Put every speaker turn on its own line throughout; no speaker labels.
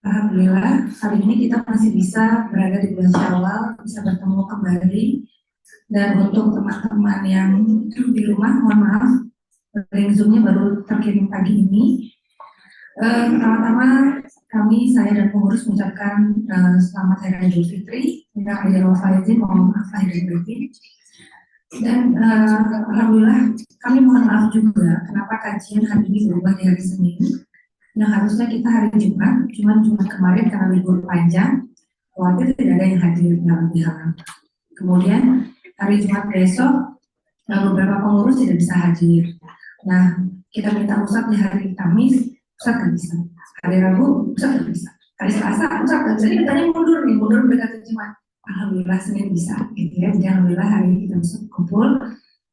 Alhamdulillah, hari ini kita masih bisa berada di bulan Syawal, bisa bertemu kembali. Dan untuk teman-teman yang di rumah, mohon maaf, link Zoom-nya baru terkirim pagi ini. Pertama-tama saya dan pengurus mengucapkan selamat Hari Raya Idul Fitri, minal aidin wal faizin, mohon maaf lahir dan batin. Dan alhamdulillah kami mohon maaf juga kenapa kajian hari ini berubah di hari Senin. Yang harusnya kita hari Jumat, cuman Jumat kemarin karena libur panjang, khawatir tidak ada yang hadir dalam pihak. Kemudian hari Jumat besok, beberapa pengurus tidak bisa hadir. Nah, kita minta Ustadz di hari Kamis, Ustadz nggak bisa. Hari Rabu, Ustadz nggak bisa. Hari Selasa, Ustadz nggak bisa. Jadi katanya mundur mendekati Jumat. Alhamdulillah Senin bisa, gitu ya. Jadi alhamdulillah hari ini kita bisa kumpul.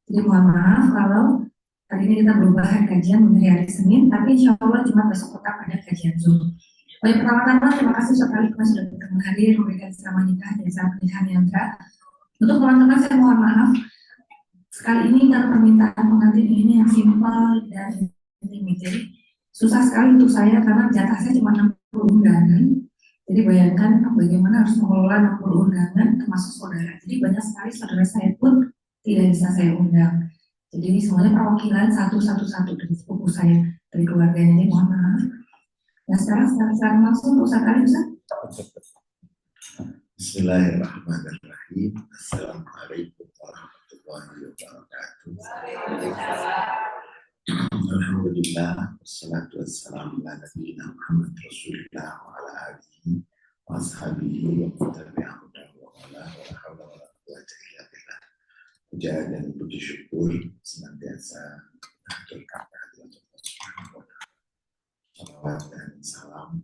Jadi mohon maaf kalau hari ini kita berubah kajian menjadi hari Senin, tapi insya Allah Jumat besok tetap ada kajian Zoom. Baik, pertama-tama terima kasih sekali karena sudah berkenan hadir memberikan ceramah nikah dan saat pernikahan Yandra. Untuk teman-teman saya mohon maaf, sekali ini karena permintaan pengantin ini yang simpel dan intimate, jadi susah sekali untuk saya karena jatah saya cuma 60 undangan. Jadi bayangkan bagaimana harus mengelola 60 undangan termasuk saudara. Jadi banyak sekali saudara saya pun tidak bisa saya undang. Jadi ini semuanya perwakilan satu dari sepupu saya, dari keluarganya. Jadi mohon maaf. Nah sekarang secara langsung Ustaz Ali, Ustaz.
Bismillahirrahmanirrahim. Assalamualaikum warahmatullahi wabarakatuh. Alhamdulillah, wassalatu wassalamu ala nabiyina Muhammad Rasulullah wa ala alihi wa ashabihi wa tabi'ahum wa ala wa hawla wa la quwwata illa billah. Puja dan puji syukur senantiasa terkait Allah Subhanahu wa ta'ala. Salawat dan salam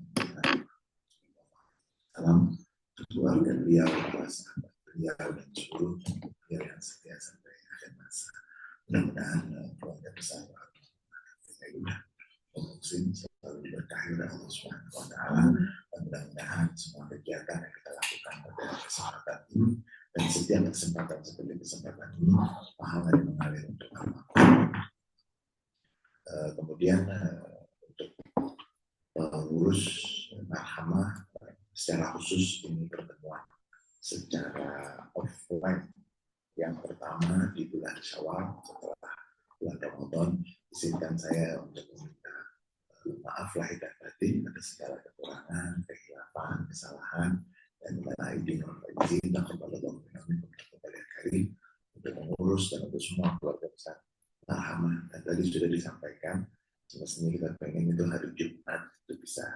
keluarga beliau, para sahabat beliau dan seluruh beliau yang setia sampai akhir masa. Mudah-mudahan keluarga besar Muslim selalu diberkahi oleh Allah Subhanahu wa ta'ala, dan mudah-mudahan semua kegiatan yang kita lakukan pada kesempatan ini dan setiap kesempatan seperti kesempatan ini pahala yang mengalir untuk Allah. Kemudian untuk pengurus marhamah secara khusus ini pertemuan secara offline yang pertama di bulan Syawal setelah bulan Ramadan. Izinkan saya untuk meminta maaf lahir dan batin atas segala kekurangan, kekhilafan, kesalahan, dan izin dan kepada kali untuk mengurus dan untuk semua keluarga besar marhamah. Dan tadi sudah disampaikan semestinya kita pengen itu hari Jumat itu bisa,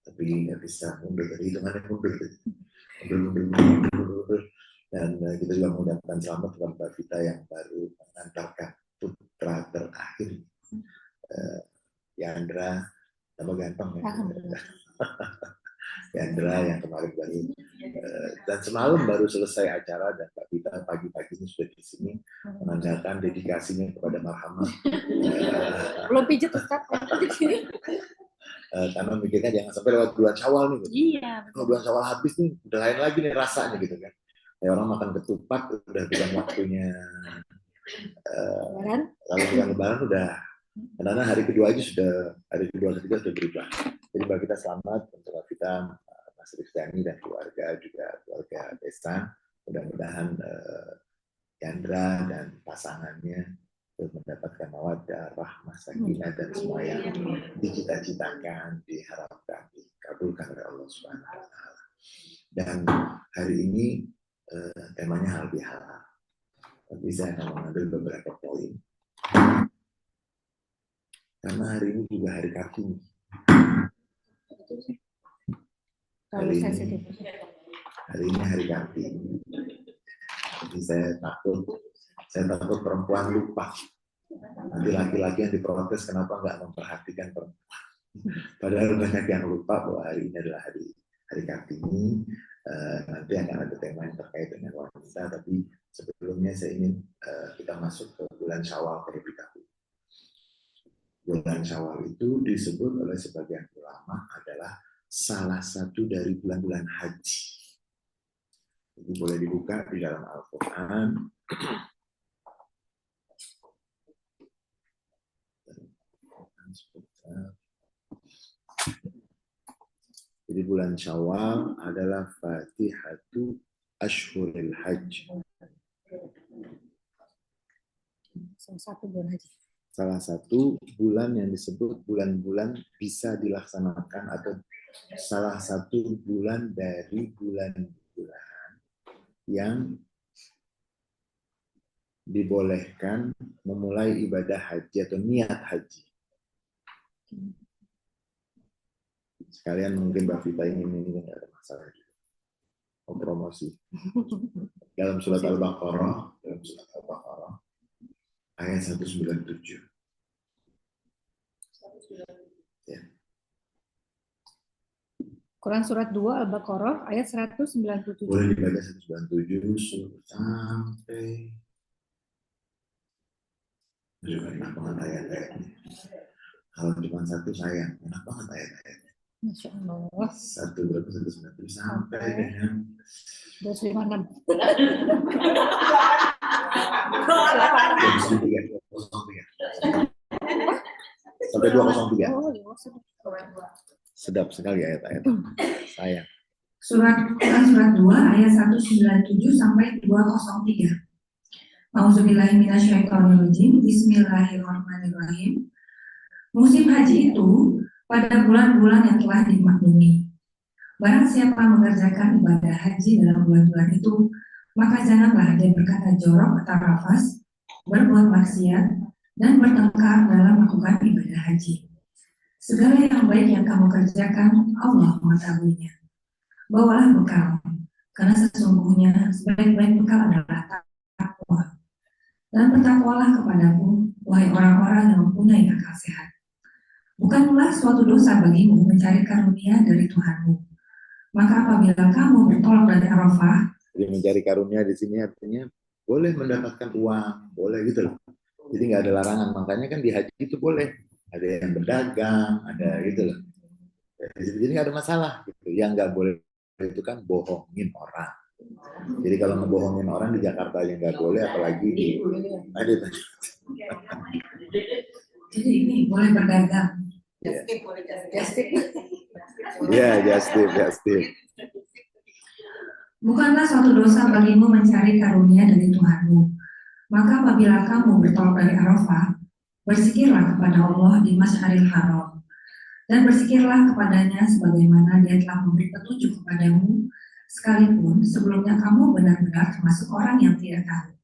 tapi nggak bisa mundur dari hitungannya mundur. Dan kita juga mengucapkan selamat kepada Mbak Vita yang baru mengantarkan putra terakhir Yandra, nama gampang ya. Yandra yang kemarin baru dan semalam baru selesai acara, dan Mbak Vita pagi-pagi ini sudah di sini menandakan dedikasinya kepada marhamah.
Belum pijat Ustaz.
Karena mikirnya jangan sampai lewat bulan Syawal nih. Gitu.
Iya.
Kalau bulan Syawal habis nih, udah lain lagi nih rasanya gitu kan. Kayak orang makan ketupat udah bukan waktunya. Kalau bukan Lebaran udah. Karena hari kedua aja sudah, hari kedua ketiga sudah berubah. Jadi bagi kita selamat untuk kita, Mas Rifdani dan keluarga, juga keluarga Besan. Mudah-mudahan Yandra dan pasangannya mendapatkan mawaddah, rahmah, sakinah dan semua yang dicita-citakan, diharapkan, dikabulkan oleh Allah Subhanahu wa ta'ala. Dan hari ini temanya halal bihalal. Tapi saya akan mengambil beberapa poin. Karena hari ini juga hari Kartini. Hari ini hari Kartini. Jadi saya takut perempuan lupa. Nanti laki-laki yang diprotes kenapa nggak memperhatikan perempuan. Padahal banyak yang lupa bahwa hari ini adalah hari Kartini. Nanti akan ada tema yang terkait dengan wanita. Tapi sebelumnya saya ingin kita masuk ke bulan Syawal terlebih dahulu. Bulan Syawal itu disebut oleh sebagian ulama adalah salah satu dari bulan-bulan haji. Jadi boleh dibuka di dalam Al-Quran. Jadi bulan Syawal adalah Fatihatu Ashhuril Hajj. Salah satu bulan yang disebut bulan-bulan bisa dilaksanakan atau salah satu bulan dari bulan-bulan yang dibolehkan memulai ibadah haji atau niat haji. Sekalian mungkin Mbak Vita ini nggak ada masalah juga. Oh, promosi. Dalam surat Al-Baqarah, ayat 197. Ya.
Quran surat 2 Al-Baqarah ayat 197.
Boleh dibaca 197 sampai enak banget ayat-ayatnya. Kalau cuma satu sayang, enak banget ayat-ayatnya.
Masya Allah.
197 sampai dengan
256.
203. Sampai 203.
Oh, iya,
Sedap sekali ayat-ayat. Sayang.
Quran surat 2 ayat 197 sampai 203. Auzubillahiminasyaitonirrajim. Bismillahirrahmanirrahim. Musim haji itu pada bulan-bulan yang telah dimaklumi. Barang siapa mengerjakan ibadah haji dalam bulan-bulan itu, maka janganlah dia berkata jorok atau rafas, berbuat maksiat, dan bertengkar dalam melakukan ibadah haji. Segala yang baik yang kamu kerjakan, Allah mengetahuinya. Bawalah bekal, karena sesungguhnya sebaik-baik bekal adalah takwa. Dan bertakwalah kepadaku, wahai orang-orang yang mempunyai akal sehat. Bukanlah suatu dosa bagimu mencari karunia dari Tuhanmu. Maka apabila kamu bertolak dari Arafah,
jadi mencari karunia di sini artinya boleh mendapatkan uang, boleh gitu loh. Jadi nggak ada larangan. Makanya kan di haji itu boleh. Ada yang berdagang, ada gitu loh. Jadi nggak ada masalah. Gitu. Yang nggak boleh itu kan bohongin orang. Jadi kalau ngebohongin orang di Jakarta aja nggak boleh, apalagi di Madinah.
jadi ini boleh berdagang.
Ya, just tip.
Bukanlah suatu dosa bagimu mencari karunia dari Tuhanmu. Maka apabila kamu bertolak dari Arafah, berzikirlah kepada Allah di Masyaril Haram, dan berzikirlah kepadanya sebagaimana Dia telah memberi petunjuk kepadamu, sekalipun sebelumnya kamu benar-benar termasuk orang yang tidak tahu.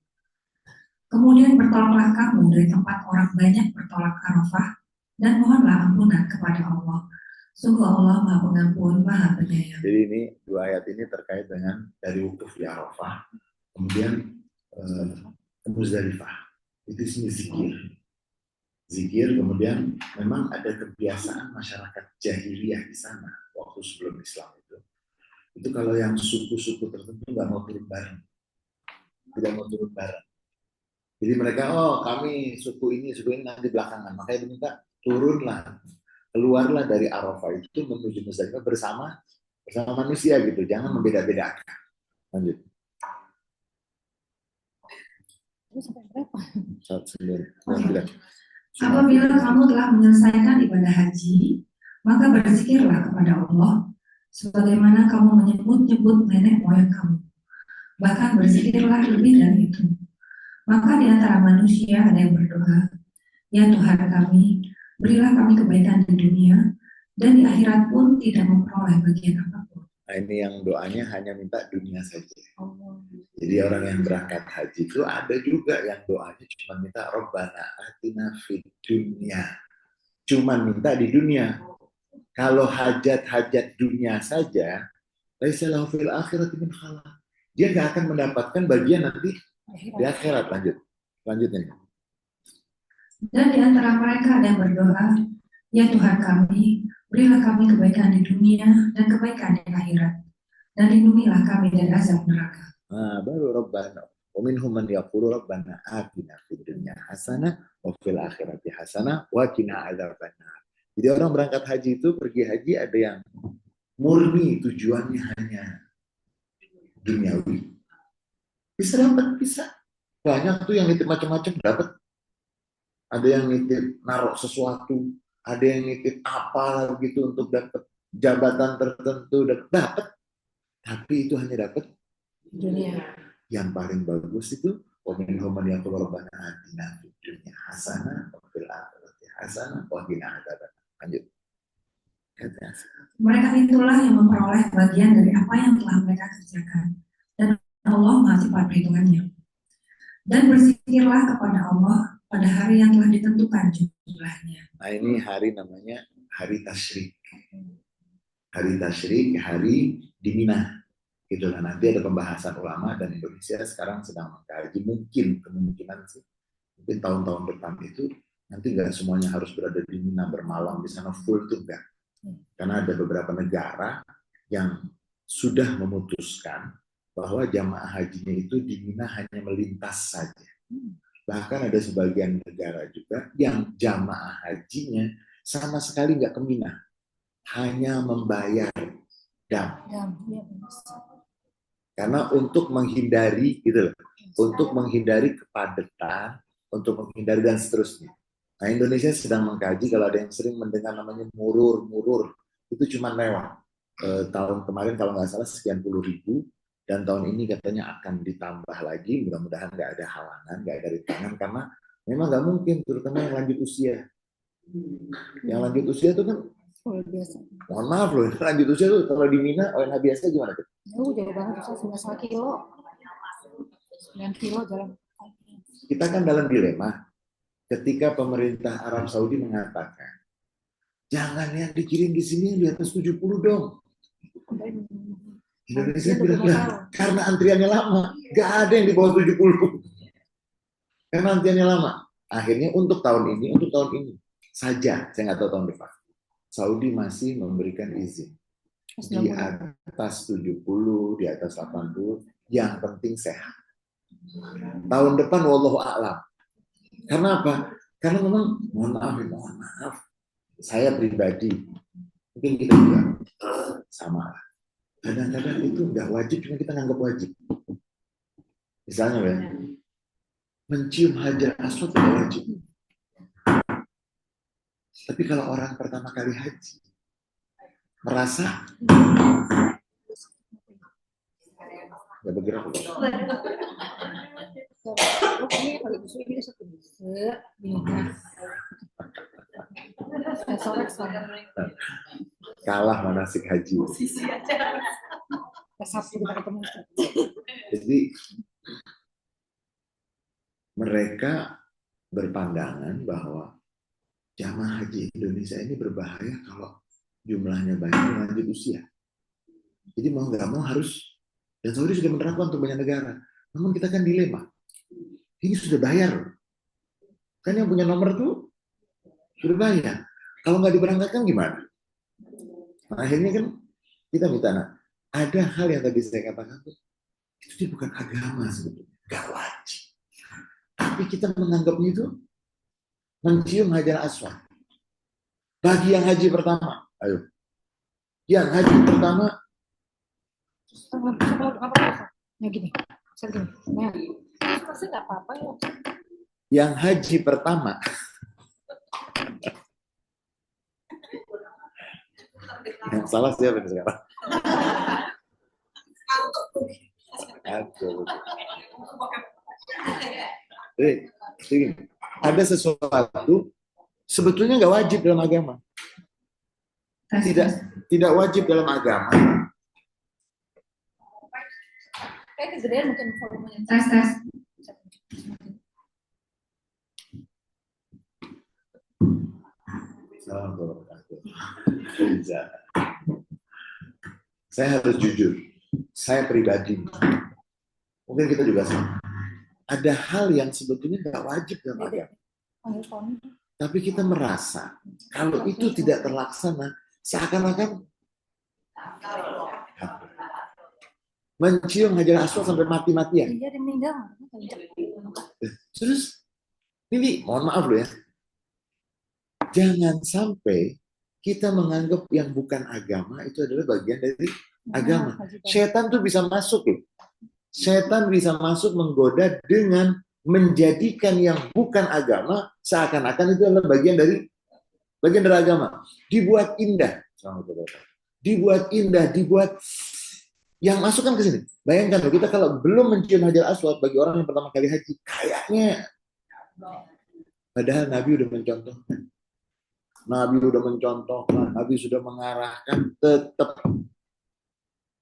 Kemudian bertolaklah kamu dari tempat orang banyak bertolak Arafah, dan mohonlah ampunan kepada Allah. Sungguh Allah Maha Pengampun, Maha Penyayang.
Jadi ini dua ayat ini terkait dengan dari wukuf di Arafah, kemudian ke Muzdalifah. Itu isinya zikir, kemudian memang ada kebiasaan masyarakat jahiliyah di sana waktu sebelum Islam itu. Itu kalau yang suku-suku tertentu nggak mau turun bareng, tidak mau turun bareng. Jadi mereka, kami suku ini nanti belakangan. Makanya diminta turunlah, keluarlah dari Arafah itu menuju Muzdalifah bersama manusia gitu, jangan membeda-bedakan. Lanjut.
Sampai berapa?
109.
Apabila kamu telah menyelesaikan ibadah haji, maka berzikirlah kepada Allah, sebagaimana kamu menyebut-nyebut nenek moyang kamu. Bahkan berzikirlah lebih dari itu. Maka di antara manusia ada yang berdoa, ya Tuhan kami, berilah kami kebaikan di dunia, dan di akhirat pun tidak memperoleh bagian apapun.
Nah, ini yang doanya hanya minta dunia saja. Jadi orang yang berangkat haji itu ada juga yang doanya cuma minta Rabbana atina fid dunya. Cuma minta di dunia. Kalau hajat-hajat dunia saja, laisa lahu fil akhirati min khalaq. Dia nggak akan mendapatkan bagian nanti di akhirat. Lanjutnya.
Dan di antara mereka ada yang berdoa, ya Tuhan kami, berilah kami kebaikan di dunia dan kebaikan di akhirat, dan lindungilah kami dari azab neraka.
Baru Rabbana. Wa minhum man yaqulu Rabbana atina fid dunya hasanah wa fil akhirati hasanah wa qina adzabannar. Jadi orang berangkat haji itu pergi haji ada yang murni tujuannya hanya duniawi. Bisa dapat, bisa. Banyak tuh yang nitip macam-macam dapat. Ada yang nitip naruh sesuatu, ada yang nitip apa gitu untuk dapat jabatan tertentu dapat, tapi itu hanya dapat
Dunia.
yang paling bagus itu وَمِنْهُمْ مَنْ يَقُولُ رَبَّنَا آتِنَا فِي الدُّنْيَا حَسَنَةً وَفِي الْآخِرَةِ حَسَنَةً وَقِنَا عَذَابَ النَّارِ. Lanjut.
Mereka itulah yang memperoleh bagian dari apa yang telah mereka kerjakan. Dan Allah masih pada perhitungannya. Dan berzikirlah kepada Allah pada hari yang telah ditentukan jumlahnya.
Nah ini hari namanya hari tasyrik. Hari tasyrik, hari di Mina. Gitu lah. Nanti ada pembahasan ulama dan Indonesia sekarang sedang mengkaji. Kemungkinan sih. Mungkin tahun-tahun depan itu nanti nggak semuanya harus berada di Mina bermalam di sana full tuh enggak. Karena ada beberapa negara yang sudah memutuskan bahwa jamaah hajinya itu di Mina hanya melintas saja. Bahkan ada sebagian negara juga yang jamaah hajinya sama sekali nggak ke Mina, hanya membayar dam. Karena untuk menghindari gitu loh, untuk menghindari kepadatan, untuk menghindari dan seterusnya. Nah, Indonesia sedang mengkaji, kalau ada yang sering mendengar namanya murur, itu cuma lewat. Tahun kemarin kalau nggak salah sekian puluh ribu, dan tahun ini katanya akan ditambah lagi, mudah-mudahan nggak ada halangan, nggak ada rintangan, karena memang nggak mungkin, terutama yang lanjut usia. Yang lanjut usia itu kan, mohon maaf loh, lanjut usia itu kalau di Mina, ONH biasa gimana tuh?
Jauh banget, 9 kilo. 9 kilo jalan.
Kita kan dalam dilema ketika pemerintah Arab Saudi mengatakan jangan yang dikirim di sini yang di atas 70 dong. Indonesia bilang karena antriannya lama, nggak ada yang di bawah 70. Karena antriannya lama. Akhirnya untuk tahun ini saja, saya nggak tahu tahun depan, Saudi masih memberikan izin di atas 70, di atas 80, yang penting sehat. Tahun depan wallahu a'lam. Karena apa? Karena memang mohon maaf. Saya pribadi, mungkin kita juga sama. Kadang-kadang itu nggak wajib, cuma kita nganggap wajib. Misalnya ya, mencium hajar aswad tidak wajib. Tapi kalau orang pertama kali haji, merasa nggak bergerak. Kalah manasik haji. Jadi mereka berpandangan bahwa jamaah haji Indonesia ini berbahaya kalau jumlahnya banyak lanjut usia. Jadi mau nggak mau harus, dan Saudi sudah menerapkan untuk banyak negara. Namun kita kan dilema. Ini sudah bayar. Kan yang punya nomor tuh sudah bayar. Kalau nggak diberangkatkan gimana? Nah, akhirnya kan kita minta, ada hal yang tadi saya katakan tuh, itu dia bukan agama sebetulnya, nggak wajib. Tapi kita menganggapnya itu mencium hajar aswad. Bagi yang haji pertama, ayo. Yang haji pertama, yang haji pertama, yang salah siapa ini sekarang? Ada sesuatu sebetulnya nggak wajib dalam agama. Tidak wajib dalam agama.
Kayak kegedean mungkin volumenya.
Tes. Saya harus jujur, saya pribadi, mungkin kita juga sama. Ada hal yang sebetulnya nggak wajib dalam agama. Tapi kita merasa kalau itu tidak terlaksana, seakan-akan mencium hajar aswad sampai mati-matian.
Iya, dia meninggal.
Terus, ini mohon maaf loh ya, jangan sampai kita menganggap yang bukan agama itu adalah bagian dari agama. Setan tuh bisa masuk loh. Setan bisa masuk menggoda dengan menjadikan yang bukan agama seakan-akan itu adalah bagian dari agama. Dibuat indah. dibuat indah, dibuat yang masuk kan ke sini. Bayangkan loh, kita kalau belum mencium Hajar Aswad bagi orang yang pertama kali haji, kayaknya padahal Nabi udah mencontohkan. Nabi udah mencontohkan, Nabi sudah mengarahkan, tetap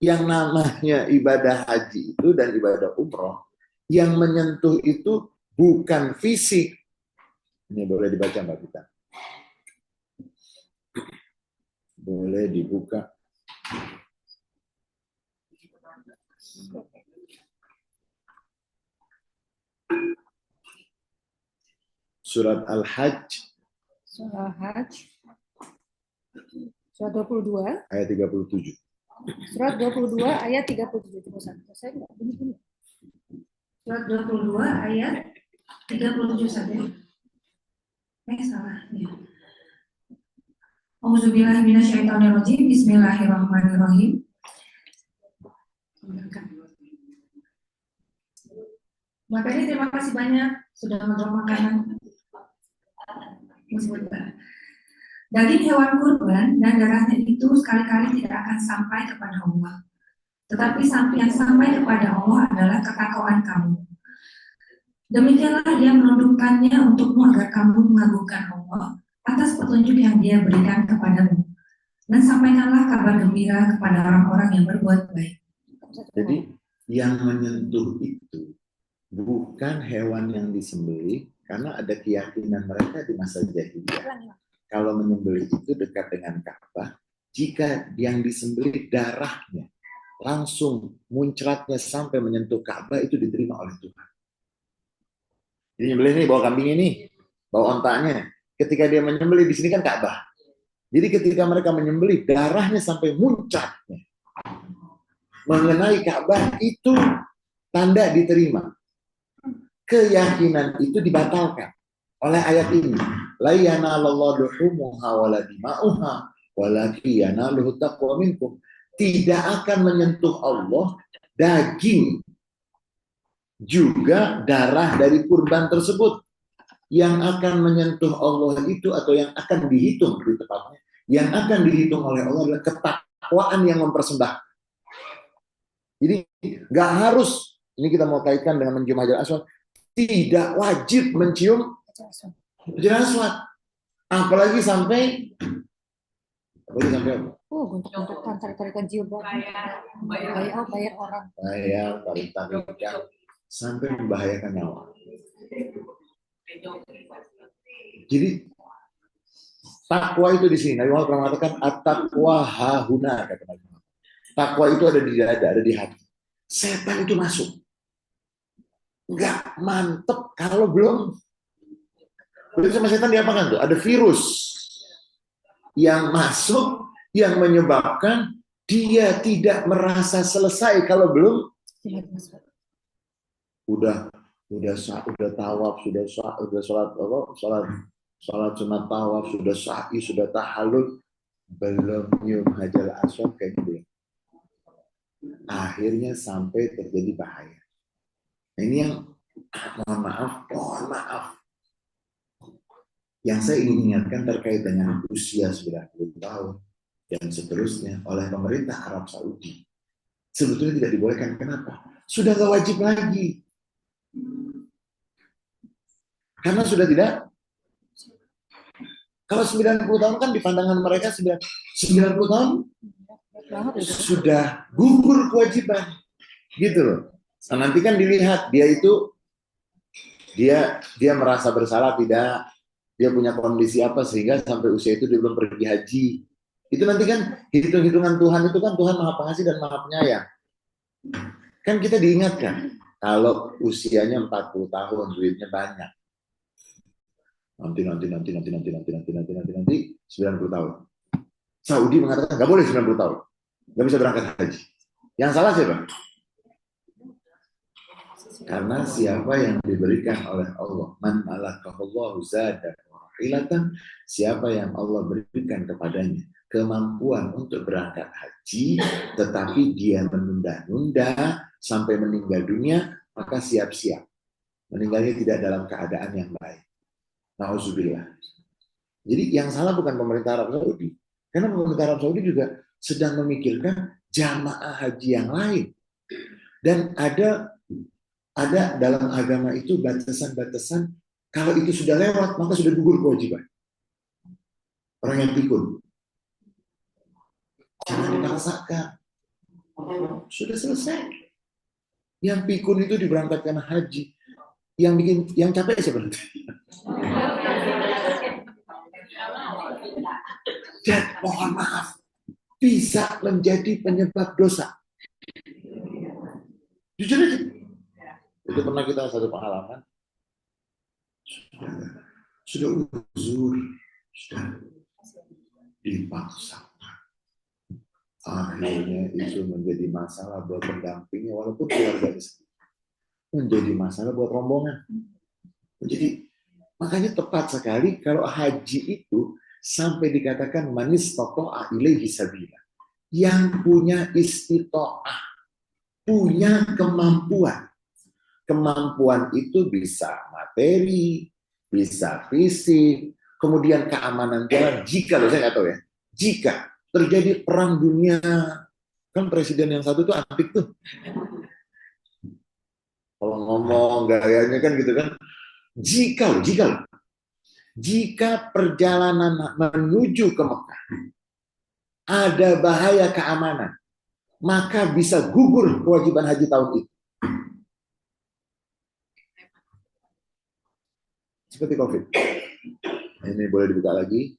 yang namanya ibadah haji itu dan ibadah umroh, yang menyentuh itu bukan fisik. Ini boleh dibaca Mbak Vita. Boleh dibuka. Surat Al-Hajj.
Surah Hajj. Surat 22.
Ayat 37.
Surat 22 ayat 37. Saya enggak begini.
Surat 22 ayat 37 saja. Salah. Ya. Auzubillahi minasyaitonirrajim. Bismillahirrahmanirrahim. Maka ini terima kasih banyak sudah mendorong makanan. Daging hewan kurban dan darahnya itu sekali-kali tidak akan sampai kepada Allah. Tetapi yang sampai kepada Allah adalah ketakwaan kamu. Demikianlah dia menundukkannya untukmu agar kamu mengagungkan Allah atas petunjuk yang dia berikan kepadamu. Dan sampaikanlah kabar gembira kepada orang-orang yang berbuat baik.
Jadi yang menyentuh itu bukan hewan yang disembelih, karena ada keyakinan mereka di masa jahiliyah. Kalau menyembelih itu dekat dengan Ka'bah, jika yang disembelih darahnya langsung muncratnya sampai menyentuh Ka'bah, itu diterima oleh Tuhan. Jadi nyembelih ini bawa kambing ini, bawa ontanya. Ketika dia menyembelih di sini kan Ka'bah. Jadi ketika mereka menyembelih, darahnya sampai muncratnya mengenai Ka'bah, itu tanda diterima. Keyakinan itu dibatalkan oleh ayat ini. La yanalallahu luhumuha wala dima'uha walakin yanaluhu taqwa minkum. Tidak akan menyentuh Allah daging juga darah dari kurban tersebut. Yang akan menyentuh Allah itu, atau yang akan dihitung lebih tepatnya, yang akan dihitung oleh Allah adalah ketakwaan yang mempersembahkan. Jadi nggak harus, ini kita mau kaitkan dengan mencium Hajar Aswad, tidak wajib mencium Hajar Aswad, apalagi sampai apa?
Untuk tarik-tarikan jilbab. Bayar orang.
Tarik-tarikan sampai membahayakan nyawa. Jadi takwa itu di sini. Nabi Muhammad pernah mengatakan at-taqwa hahuna, kata Nabi Muhammad. Takwa itu ada di dada, ada di hati. Setan itu masuk. Nggak mantep kalau belum. Berarti sama setan diapakan tuh? Ada virus yang masuk, yang menyebabkan dia tidak merasa selesai kalau belum. Udah tawaf, sudah sholat sunat tawaf, sudah sa'i, sudah tahallul, belum nyium Hajar Aswad kayak gitu. Akhirnya sampai terjadi bahaya. Ini yang mohon maaf. Yang saya ingin ingatkan terkait dengan usia 90 tahun dan seterusnya oleh pemerintah Arab Saudi. Sebetulnya tidak dibolehkan. Kenapa? Sudah gak wajib lagi. Karena sudah tidak. Kalau 90 tahun kan di pandangan mereka 90 tahun sudah gugur kewajiban. Gitu loh. Nah, nanti kan dilihat dia merasa bersalah tidak, dia punya kondisi apa sehingga sampai usia itu dia belum pergi haji. Itu nanti kan hitung-hitungan Tuhan, itu kan Tuhan Maha Pengasih dan Maha Penyayang. Kan kita diingatkan kalau usianya 40 tahun, duitnya banyak. Nanti 90 tahun. Saudi mengatakan nggak boleh 90 tahun. Nggak bisa berangkat haji. Yang salah siapa? Karena siapa yang diberikan oleh Allah, man malakahallahu zada rahilatan, siapa yang Allah berikan kepadanya kemampuan untuk berangkat haji, tetapi dia menunda-nunda sampai meninggal dunia, maka siap-siap. Meninggalnya tidak dalam keadaan yang baik. Nauzubillah. Jadi yang salah bukan pemerintah Arab Saudi. Karena pemerintah Arab Saudi juga sedang memikirkan jamaah haji yang lain. Dan ada dalam agama itu batasan-batasan, kalau itu sudah lewat, maka sudah gugur kewajiban. Orang yang pikun. Jangan dipaksakan. Sudah selesai. Yang pikun itu diberangkatkan haji. Yang capek siapa nanti? Dan mohon maaf, bisa menjadi penyebab dosa. Jujur aja. Itu pernah kita satu pengalaman. Sudah uzur, sudah dipaksakan. Akhirnya itu menjadi masalah buat pendampingnya, walaupun keluarga menjadi masalah buat rombongan. Jadi makanya tepat sekali kalau haji itu sampai dikatakan manis toko'ah ilaihi sabila. Yang punya istito'ah, punya kemampuan. Kemampuan itu bisa materi, bisa fisik, kemudian keamanan jalan. Jika, saya nggak tahu ya, jika terjadi perang dunia, kan presiden yang satu tuh antik tuh. Kalau ngomong gayanya kan gitu kan. Jika perjalanan menuju ke Mekah ada bahaya keamanan, maka bisa gugur kewajiban haji tahun itu. Seperti COVID. Ini boleh dibuka lagi.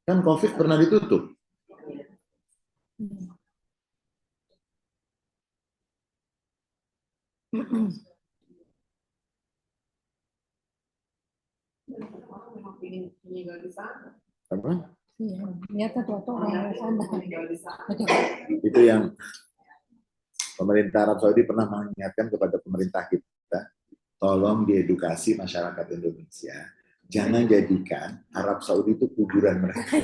Kan COVID pernah ditutup. Apa?
Iya,
Itu yang pemerintah Arab Saudi pernah mengingatkan kepada pemerintah kita, tolong diedukasi masyarakat Indonesia, jangan jadikan Arab Saudi itu kuburan mereka.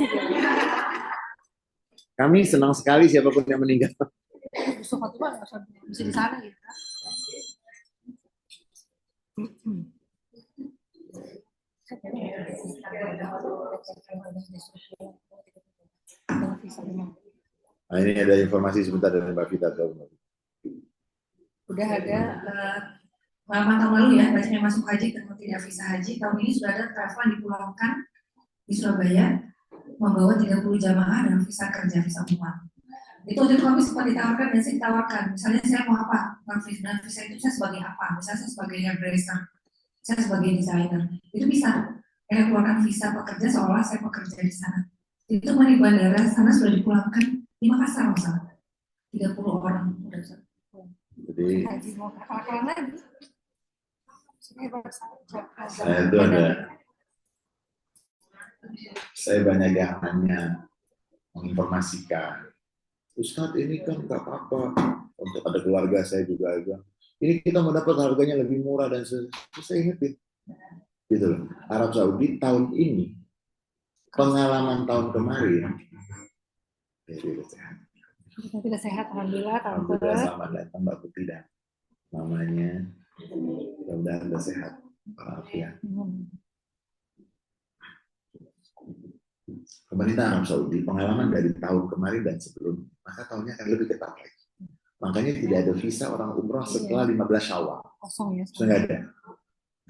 Kami senang sekali siapapun yang meninggal.
bisa di sana gitu.
Nah, ini ada informasi sebentar dari Mbak Vita.
Udah ada pengalaman tahun lalu ya, bacanya masuk haji dan tidak visa haji. Tahun ini sudah ada travel dipulangkan di Surabaya membawa 30 jamaah dengan visa kerja, visa umum. Itu waktu itu kami sempat ditawarkan dan saya ditawarkan. Misalnya saya mau apa? Dan visa itu saya sebagai apa? Misalnya saya sebagai hairdresser, saya sebagai desainer. Itu bisa. Saya keluarkan visa pekerja seolah saya pekerja di sana. Itu di bandara sana sudah dipulangkan 5 Makassar misalnya. 30 orang.
Jadi saya banyak yang nanya menginformasikan, Ustadz ini kan nggak apa-apa, untuk ada keluarga saya juga ada. Ini kita mau dapat harganya lebih murah dan saya ingetin, gitu loh. Arab Saudi tahun ini, pengalaman tahun kemarin,
tidak sehat, alhamdulillah.
Alhamdulillah selamat datang Mbak Putri dan mamanya, mudah-mudahan sudah sehat, walafiat. Pemerintah Arab Saudi pengalaman dari tahun kemarin dan sebelumnya, maka tahunnya akan lebih ketat lagi. Makanya tidak ada visa orang umroh setelah 15 Syawal.
Kosong ya.
Sudah nggak ada.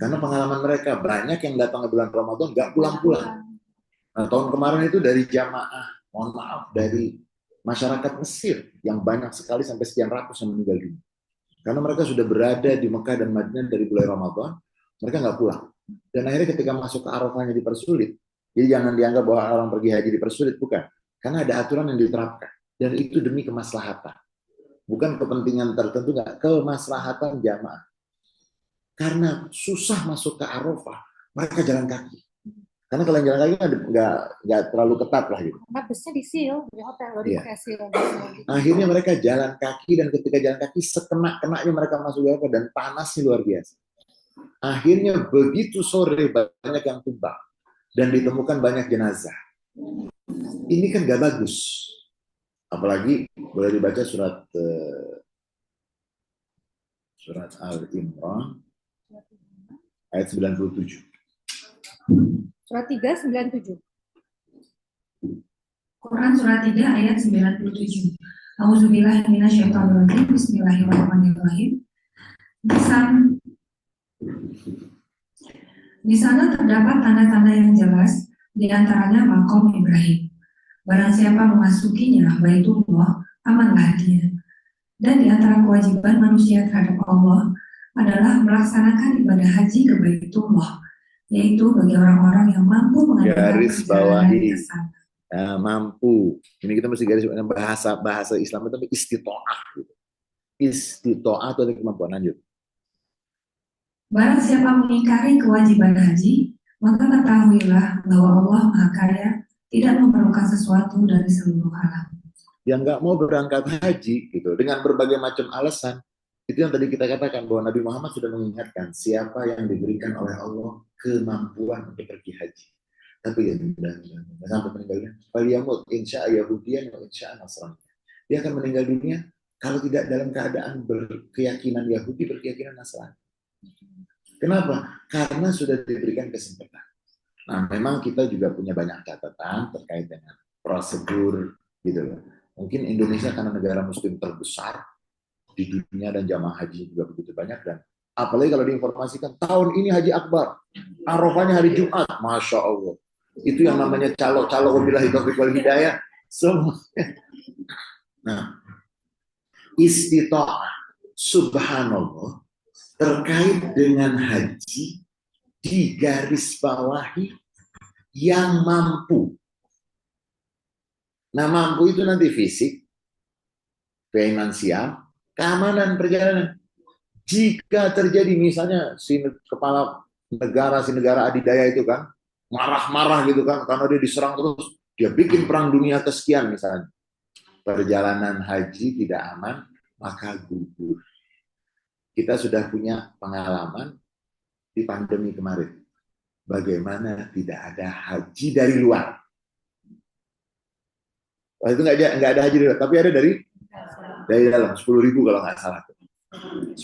Karena pengalaman mereka banyak yang datang ke bulan Ramadan nggak pulang-pulang. Nah, tahun kemarin itu dari jamaah, mohon maaf, dari masyarakat Mesir yang banyak sekali sampai sekian ratus yang meninggal dunia. Karena mereka sudah berada di Mekah dan Madinah dari bulan Ramadan, mereka nggak pulang. Dan akhirnya ketika masuk ke Arafahnya dipersulit. Jadi jangan dianggap bahwa orang pergi haji dipersulit, bukan. Karena ada aturan yang diterapkan. Dan itu demi kemaslahatan. Bukan kepentingan tertentu, nggak, kemaslahatan jamaah. Karena susah masuk ke Arafah, mereka jalan kaki. Karena kalau jalan kaki nggak terlalu ketat lah gitu.
Karena busnya di seal, di hotel, di pakai seal.
Akhirnya mereka jalan kaki, dan ketika jalan kaki sekenak-kenaknya mereka masuk ke Arafah dan panasnya luar biasa. Akhirnya begitu sore banyak yang tumbang dan ditemukan banyak jenazah. Ini kan gak bagus. Apalagi boleh dibaca surat Al-Imran ayat 97.
Surat 397.
Quran surat 3 ayat 97. Auzubillahi minasyaitonirrajim. Bismillahirrahmanirrahim. Di sana terdapat tanda-tanda yang jelas, di antaranya makom Ibrahim. Barang siapa memasukinya, Baitullah, amanlah dia. Dan di antara kewajiban manusia terhadap Allah adalah melaksanakan ibadah haji ke Baitullah, yaitu bagi orang-orang yang mampu mengadakan
Garis
perjalanan
bawahi.
ke sana.
Mampu. Ini kita mesti garis bahasa Islam itu istitoah. Gitu. Istitoah itu ada kemampuan. Lanjut.
Barang siapa mengingkari kewajiban haji, maka ketahuilah bahwa Allah Maha Kaya, tidak memerlukan sesuatu dari seluruh alam.
Yang nggak mau berangkat haji, gitu, dengan berbagai macam alasan, itu yang tadi kita katakan bahwa Nabi Muhammad sudah mengingatkan siapa yang diberikan oleh Allah kemampuan untuk pergi haji. Tapi sampai meninggalnya, Faliyamut insya Yahudiyan wa insya Nasrani. Dia akan meninggal dunia kalau tidak dalam keadaan berkeyakinan Yahudi, berkeyakinan Nasrani. Kenapa? Karena sudah diberikan kesempatan. Nah, memang kita juga punya banyak catatan terkait dengan prosedur, gitu loh. Mungkin Indonesia karena negara Muslim terbesar di dunia dan jamaah haji juga begitu banyak, dan apalagi kalau diinformasikan tahun ini Haji Akbar, Arafahnya hari Jumat, Masya Allah. Itu yang namanya calo-calo wabillahi taufiq wal hidayah. Nah, istita'ah, subhanallah, terkait dengan haji di garis bawahi yang mampu. Nah, mampu itu nanti fisik, finansial, keamanan perjalanan. Jika terjadi misalnya si kepala negara, si negara adidaya itu kan marah-marah gitu kan karena dia diserang terus, dia bikin perang dunia kesekian misalnya. Perjalanan haji tidak aman, maka gugur. Kita sudah punya pengalaman di pandemi kemarin. Bagaimana tidak ada haji dari luar. Wah, itu nggak ada haji dari luar, tapi ada dari dalam 10.000 kalau nggak salah. 10.000.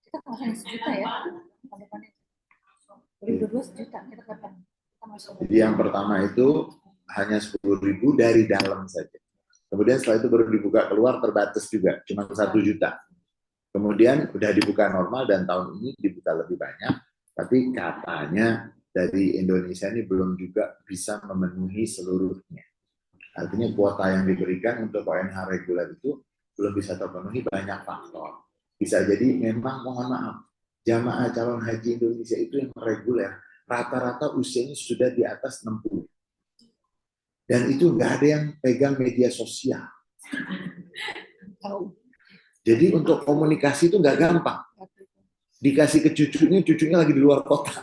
Kita kemarin sejuta ya. Berdua sejuta kita kapan?
Jadi yang pertama itu hanya 10.000 dari dalam saja. Kemudian setelah itu baru dibuka keluar terbatas juga, cuma 1 juta. Kemudian udah dibuka normal dan tahun ini dibuka lebih banyak, tapi katanya dari Indonesia ini belum juga bisa memenuhi seluruhnya. Artinya kuota yang diberikan untuk ONH reguler itu belum bisa terpenuhi, banyak faktor. Bisa jadi memang, mohon maaf, jamaah calon haji Indonesia itu yang reguler rata-rata usianya sudah di atas 60. Dan itu nggak ada yang pegang media sosial. Jadi untuk komunikasi itu nggak gampang. Dikasih ke cucunya lagi di luar kota.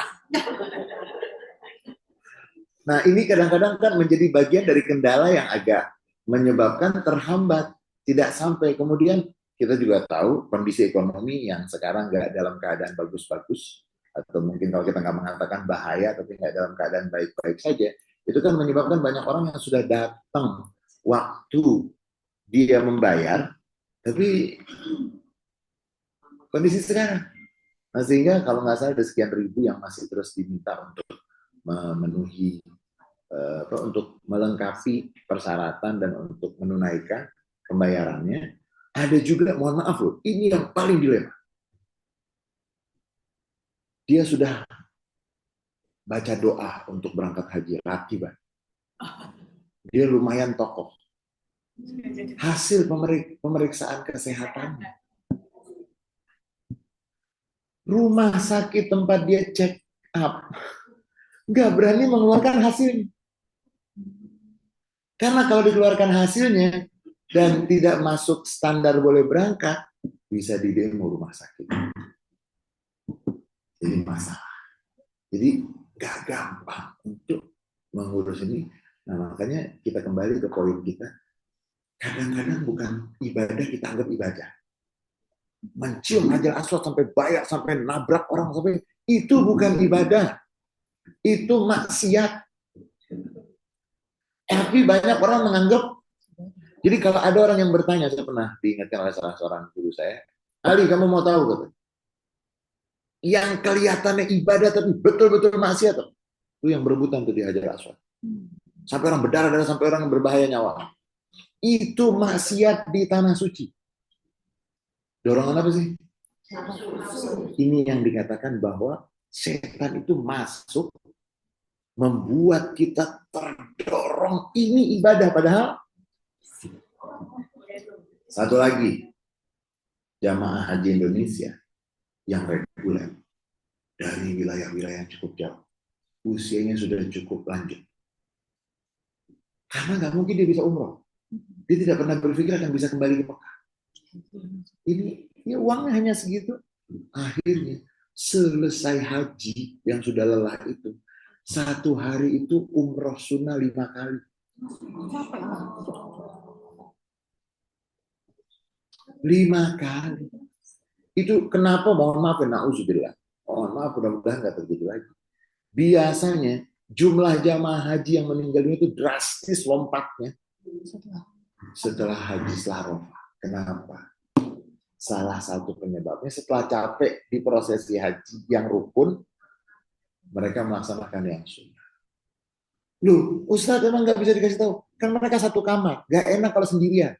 Nah, ini kadang-kadang kan menjadi bagian dari kendala yang agak menyebabkan terhambat, tidak sampai. Kemudian kita juga tahu kondisi ekonomi yang sekarang nggak dalam keadaan bagus-bagus, atau mungkin kalau kita nggak mengatakan bahaya, tapi nggak dalam keadaan baik-baik saja. Itu kan menyebabkan banyak orang yang sudah datang waktu dia membayar, tapi kondisi sekarang. Nah, sehingga kalau nggak salah ada sekian ribu yang masih terus diminta untuk memenuhi, untuk melengkapi persyaratan dan untuk menunaikan pembayarannya. Ada juga, mohon maaf loh, ini yang paling dilema. Dia sudah baca doa untuk berangkat haji, ratiban. Dia lumayan tokoh. Hasil pemeriksaan kesehatannya, rumah sakit tempat dia check up nggak berani mengeluarkan hasilnya. Karena kalau dikeluarkan hasilnya dan tidak masuk standar boleh berangkat, bisa didemo rumah sakit. Jadi masalah. Jadi gak gampang untuk mengurus ini. Nah, makanya kita kembali ke poin kita. Kadang-kadang bukan ibadah kita anggap ibadah. Mencium Hajar Aswad sampai bayar, sampai nabrak orang, sampai itu bukan ibadah. Itu maksiat. Tapi banyak orang menganggap. Jadi kalau ada orang yang bertanya, saya pernah diingatkan oleh salah seorang guru saya, Ali, kamu mau tahu? yang kelihatannya ibadah tapi betul-betul maksiat, itu yang berebutan tuh di Hajar Aswad. Sampai orang berdarah-darah, sampai orang berbahaya nyawa. Itu maksiat di tanah suci. Dorongan apa sih? Ini yang dikatakan bahwa setan itu masuk membuat kita terdorong ini ibadah, padahal satu lagi, jamaah haji Indonesia yang reguler dari wilayah-wilayah yang cukup jauh, usianya sudah cukup lanjut, karena nggak mungkin dia bisa umroh, dia tidak pernah berpikir akan bisa kembali ke Mekah. Ini ya uangnya hanya segitu, akhirnya selesai haji yang sudah lelah itu, satu hari itu umroh sunnah 5 kali. 5 kali. Itu kenapa, mohon maaf ya, na'udzubillah. Mohon maaf, mudah-mudahan nggak terjadi lagi. Biasanya jumlah jamaah haji yang meninggal itu drastis lompatnya setelah haji Arafah. Kenapa? Salah satu penyebabnya setelah capek di prosesi haji yang rukun, mereka melaksanakan yang sunnah. Loh, Ustadz emang nggak bisa dikasih tahu? Kan mereka satu kamar, nggak enak kalau sendirian.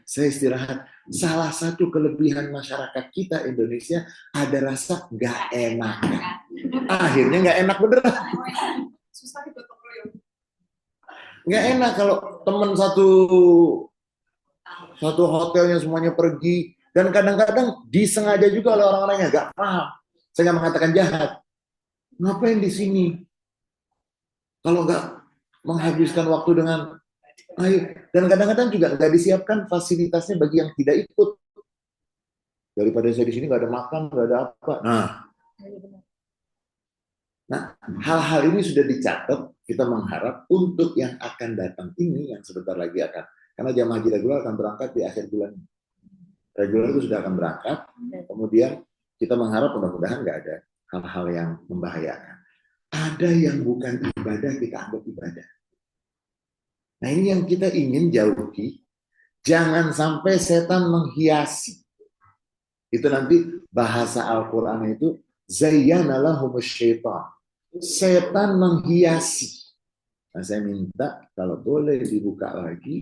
Saya istirahat. Salah satu kelebihan masyarakat kita Indonesia ada rasa nggak enak. Akhirnya nggak enak beneran. Nggak enak kalau teman satu hotelnya semuanya pergi, dan kadang-kadang disengaja juga oleh orang-orangnya nggak paham. Saya nggak mengatakan jahat. Ngapain di sini? Kalau nggak menghabiskan waktu dengan ayo, dan kadang-kadang juga nggak disiapkan fasilitasnya bagi yang tidak ikut. Daripada saya di sini nggak ada makan, nggak ada apa. Nah, hal-hal ini sudah dicatat. Kita mengharap untuk yang akan datang ini, yang sebentar lagi akan, karena jamaah haji reguler akan berangkat di akhir bulan. Reguler itu sudah akan berangkat. Kemudian kita mengharap mudah-mudahan nggak ada hal-hal yang membahayakan. Ada yang bukan ibadah kita anggap ibadah. Nah, ini yang kita ingin jauhi. Jangan sampai setan menghiasi. Itu nanti bahasa Al-Quran itu zayyana lahumus syaitan. Setan menghiasi. Nah, saya minta kalau boleh dibuka lagi.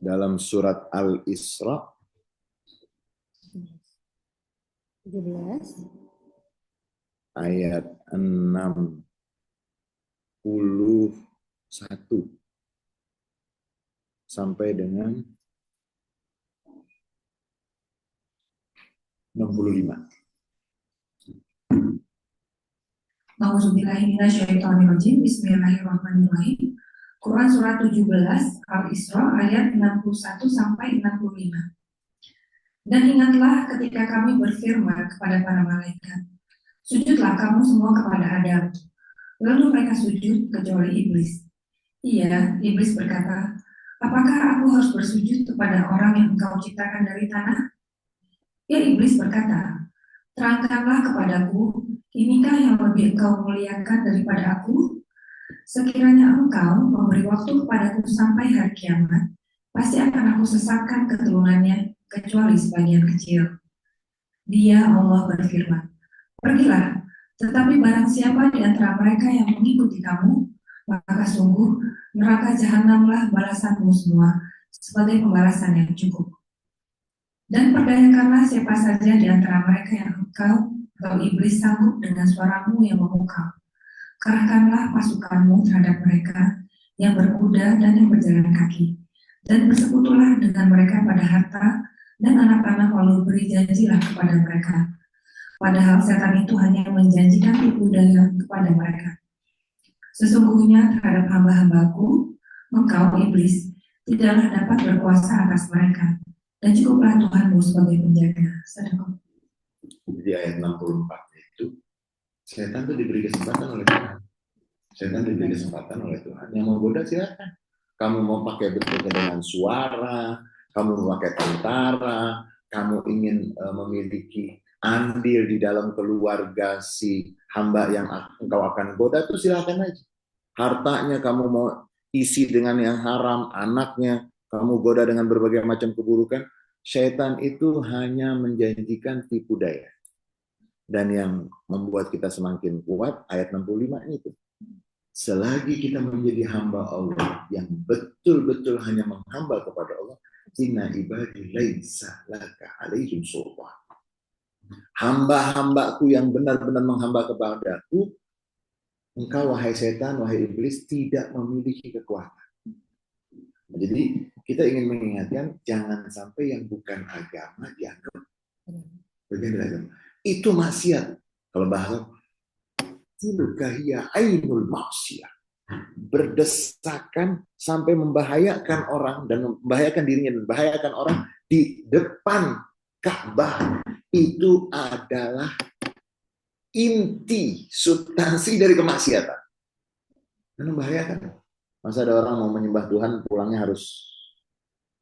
Dalam surat Al-Isra
17
ayat 61 sampai dengan 65.
Bismillahirrahmanirrahim. Quran surat 17 Al-Isra ayat 61 sampai 65. Dan ingatlah ketika kami berfirman kepada para malaikat, sujudlah kamu semua kepada Adam. Lalu mereka sujud kecuali iblis. Iya, iblis berkata, apakah aku harus bersujud kepada orang yang engkau ciptakan dari tanah? Ya, iblis berkata, terangkanlah kepadaku, inikah yang lebih engkau muliakan daripada aku? Sekiranya engkau memberi waktu kepadaku sampai hari kiamat, pasti akan aku sesatkan keturunannya, kecuali sebagian kecil. Dia, Allah, berfirman, pergilah, tetapi barang siapa di antara mereka yang mengikuti kamu, maka sungguh neraka jahanamlah balasanmu semua, sebagai pembalasan yang cukup. Dan perdayakanlah siapa saja di antara mereka yang engkau atau iblis sanggup dengan suaramu yang memukau. Kerahkanlah pasukanmu terhadap mereka yang berkuda dan yang berjalan kaki, dan bersekutulah dengan mereka pada harta dan anak-anak, lalu beri janjilah kepada mereka. Padahal setan itu hanya menjanjikan tipu daya kepada mereka. Sesungguhnya terhadap hamba-hambaku, engkau iblis tidaklah dapat berkuasa atas mereka, dan cukuplah Tuhanmu sebagai penjaga. Sedekah.
Di ayat 64 itu, setan itu diberi kesempatan oleh Tuhan. Setan diberi kesempatan oleh Tuhan. Yang mau goda silakan. Kamu mau pakai bentuknya dengan suara, kamu memakai tentara, kamu ingin memiliki andil di dalam keluarga si hamba yang engkau akan goda, itu silakan aja. Hartanya kamu mau isi dengan yang haram, anaknya kamu goda dengan berbagai macam keburukan. Syaitan itu hanya menjanjikan tipu daya. Dan yang membuat kita semakin kuat, ayat 65 itu. Selagi kita menjadi hamba Allah yang betul-betul hanya menghamba kepada Allah, inna ibadi laisa laka alaihim sultan. Hamba-hambaku yang benar-benar menghamba kepadaku, engkau wahai setan, wahai iblis, tidak memiliki kekuatan. Jadi kita ingin mengingatkan, jangan sampai yang bukan agama dianggap bagian dari agama. Itu maksiat. Kalau bahasa tilkahiyya ainul maksiat. Berdesakan sampai membahayakan orang dan membahayakan dirinya dan membahayakan orang di depan Ka'bah, itu adalah inti substansi dari kemaksiatan. Dan membahayakan. Masa ada orang mau menyembah Tuhan pulangnya harus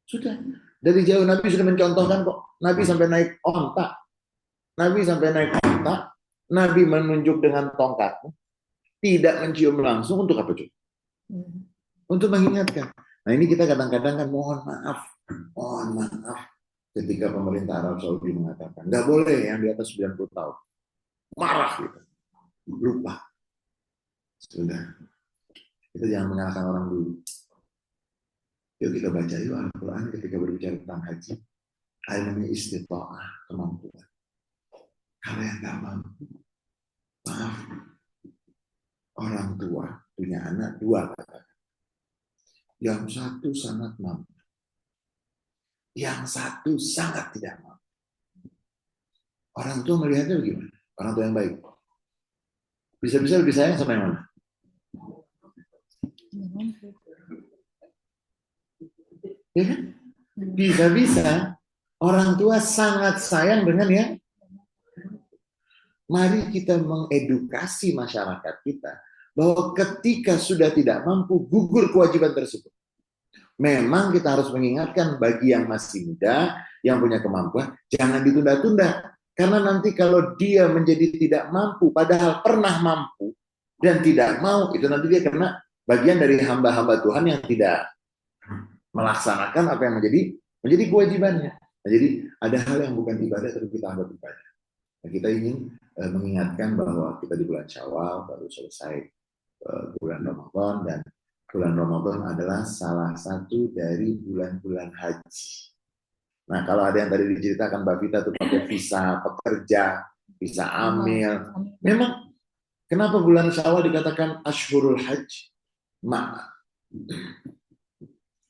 sudah dari jauh. Nabi sudah mencontohkan kok. Nabi sampai naik onta. Nabi menunjuk dengan tongkatnya, tidak mencium langsung. Untuk apa cuy? Untuk mengingatkan. Nah ini kita kadang-kadang kan mohon maaf ketika pemerintah Arab Saudi mengatakan nggak boleh yang di atas 90 tahun. Marah gitu. Lupa. Sudah. Kita jangan menyalahkan orang dulu. Yuk kita baca yuk Al-Quran ketika berbicara tentang haji. Ilmu istita'ah, kemampuan. Kalau yang nggak mampu, maaf. Orang tua punya anak dua kata. Yang satu sangat mampu. Yang satu sangat tidak mampu. Orang tua melihatnya bagaimana? Orang tua yang baik. Bisa-bisa lebih sayang sama yang mana? Ya kan? Bisa-bisa orang tua sangat sayang dengan ya. Mari kita mengedukasi masyarakat kita bahwa ketika sudah tidak mampu, gugur kewajiban tersebut. Memang kita harus mengingatkan bagi yang masih muda, yang punya kemampuan, jangan ditunda-tunda. Karena nanti kalau dia menjadi tidak mampu, padahal pernah mampu dan tidak mau, itu nanti dia kena bagian dari hamba-hamba Tuhan yang tidak melaksanakan apa yang menjadi kewajibannya. Nah, jadi ada hal yang bukan ibadah tapi kita anggap ibadah. Nah, kita ingin mengingatkan bahwa kita di bulan Syawal baru selesai bulan Ramadan, dan bulan Ramadan adalah salah satu dari bulan-bulan haji. Nah, kalau ada yang tadi diceritakan Mbak Vita tuh pakai visa pekerja, visa amil. Memang kenapa bulan Syawal dikatakan Ashhurul Hajj?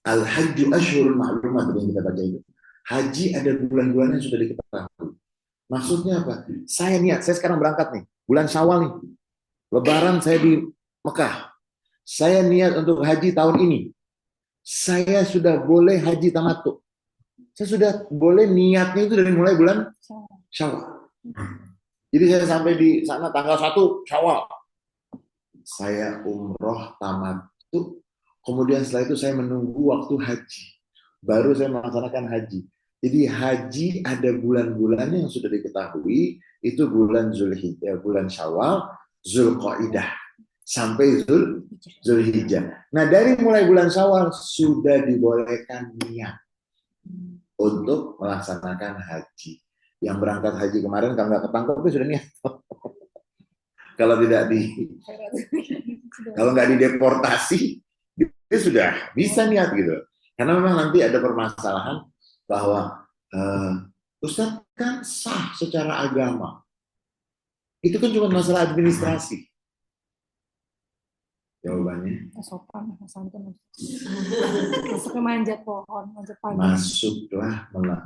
Al-Hajju Ashhurul Ma'lumat yang kita baca itu. Haji ada bulan-bulan yang sudah diketahui. Maksudnya apa? Saya niat, saya sekarang berangkat nih, bulan Syawal nih. Lebaran saya di Mekah. Saya niat untuk haji tahun ini. Saya sudah boleh haji tamattu. Saya sudah boleh niatnya itu dari mulai bulan Syawal. Jadi saya sampai di sana tanggal 1 Syawal. Saya umroh tamattu. Kemudian setelah itu saya menunggu waktu haji. Baru saya melaksanakan haji. Jadi haji ada bulan-bulannya yang sudah diketahui. Itu bulan Zulhijjah, bulan Syawal, Zulqaidah, sampai Zulhijjah. Nah dari mulai bulan Syawal sudah dibolehkan niat untuk melaksanakan haji. Yang berangkat haji kemarin kalau nggak ketangkep itu sudah niat. Kalau nggak dideportasi, dia sudah bisa niat gitu. Karena memang nanti ada permasalahan bahwa Ustadz kan sah secara agama. Itu kan cuma masalah administrasi. Jawabannya?
Sopan, santun. Masuknya manjat pohon, manjat pagar.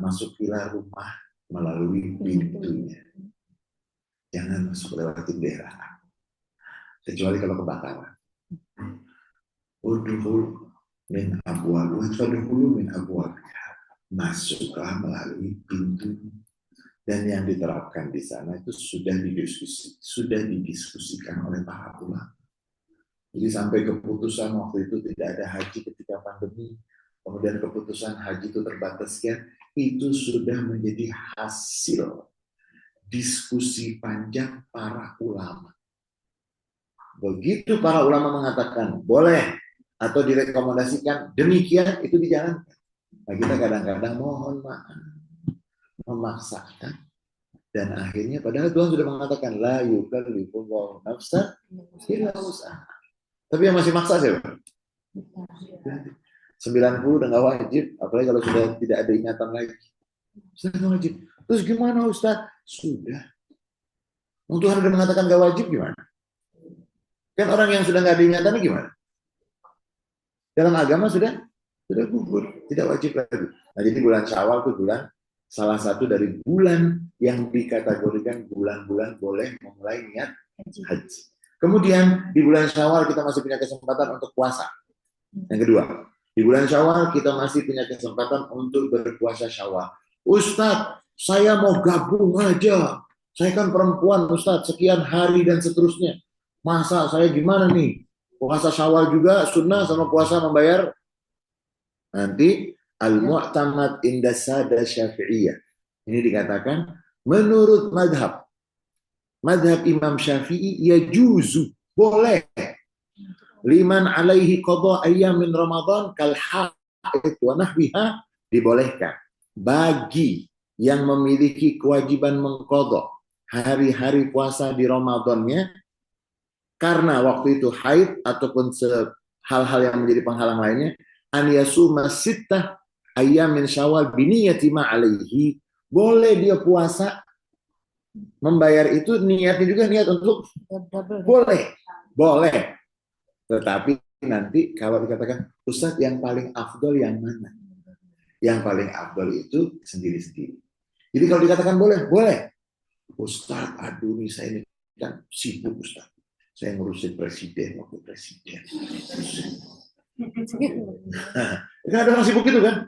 Masukilah rumah melalui pintunya. Jangan masuk lewat jendela. Kecuali kalau kebakaran. Udhul min abwab, wadkhulu min abwab. Masuklah melalui pintu. Dan yang diterapkan di sana itu sudah didiskusikan oleh para ulama. Jadi sampai keputusan waktu itu tidak ada haji ketika pandemi. kemudian keputusan haji itu terbatas sekian, itu sudah menjadi hasil diskusi panjang para ulama. Begitu para ulama mengatakan boleh atau direkomendasikan demikian, itu dijalankan. Nah, kita kadang-kadang mohon maaf memaksakan, dan akhirnya padahal Tuhan sudah mengatakan la yukallifullahu nafsan illa wus'aha. Tapi yang masih maksa siapa? 90 udah nggak wajib, apalagi kalau sudah tidak ada ingatan lagi. Sudah nggak wajib. Terus gimana Ustaz? Sudah. Tuhan sudah mengatakan nggak wajib gimana? Kan orang yang sudah nggak ada ingatannya gimana? Dalam agama sudah gugur, tidak wajib lagi. Nah, jadi bulan Syawal itu bulan salah satu dari bulan yang dikategorikan bulan-bulan boleh memulai niat haji. Kemudian di bulan Syawal kita masih punya kesempatan untuk puasa. Yang kedua, di bulan Syawal kita masih punya kesempatan untuk berpuasa Syawal. Ustadz, saya mau gabung aja. Saya kan perempuan, Ustadz, sekian hari dan seterusnya. Masa saya gimana nih? Puasa Syawal juga sunnah sama puasa membayar. Nanti al-mu'tamad inda sada syafi'iyah. Ini dikatakan menurut madhab Imam Syafi'i yajuzu, boleh. Liman alaihi qadha ayyamin Ramadan kal haid wa nahwiha, dibolehkan bagi yang memiliki kewajiban mengqadha hari-hari puasa di Ramadannya karena waktu itu haid ataupun hal-hal yang menjadi penghalang lainnya, an yasuma sittah ayyamin Syawal biniyati ma alaihi, boleh dia puasa membayar itu niatnya juga niat untuk boleh. Tetapi nanti kalau dikatakan Ustadz yang paling afdol yang mana? Yang paling afdol itu sendiri-sendiri. Jadi kalau dikatakan boleh. Ustadz, aduh nih saya ini kan sibuk Ustadz. Saya ngurusin presiden, wakil presiden. Kan ada orang sibuk gitu kan?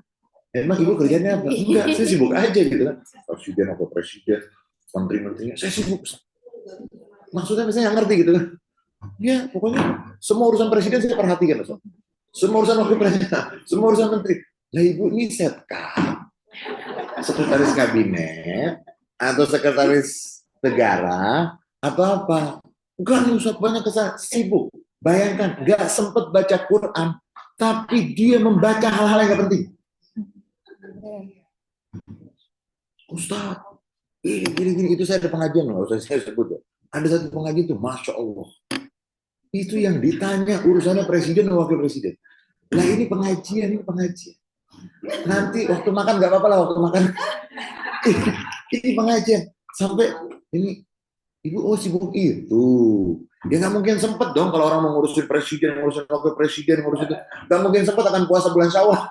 Emang ibu kerjanya apa? Enggak, saya sibuk aja gitu kan. Presiden, wakil presiden, menteri-menterinya, saya sibuk. Maksudnya misalnya ngerti gitu kan? Ya, pokoknya semua urusan presiden saya perhatikan. Semua urusan wakil presiden, semua urusan menteri. Lah ibu ini setkap, sekretaris kabinet, atau sekretaris negara, atau apa? Enggak nih Ustaz, banyak sibuk. Bayangkan, enggak sempat baca Quran, tapi dia membaca hal-hal yang enggak penting. Ustaz, ini itu saya ada pengajian, nggak usah saya sebut. Ada satu pengajian itu, Masya Allah. Itu yang ditanya urusannya presiden dan wakil presiden. Nah ini pengajian. Nanti waktu makan nggak apa-apa lah, waktu makan. Ini pengajian. Sampai ini, ibu sibuk itu. Ya nggak mungkin sempet dong kalau orang mau ngurusin presiden, ngurusin wakil presiden, ngurusin itu. Nggak mungkin sempet akan puasa bulan Syawal.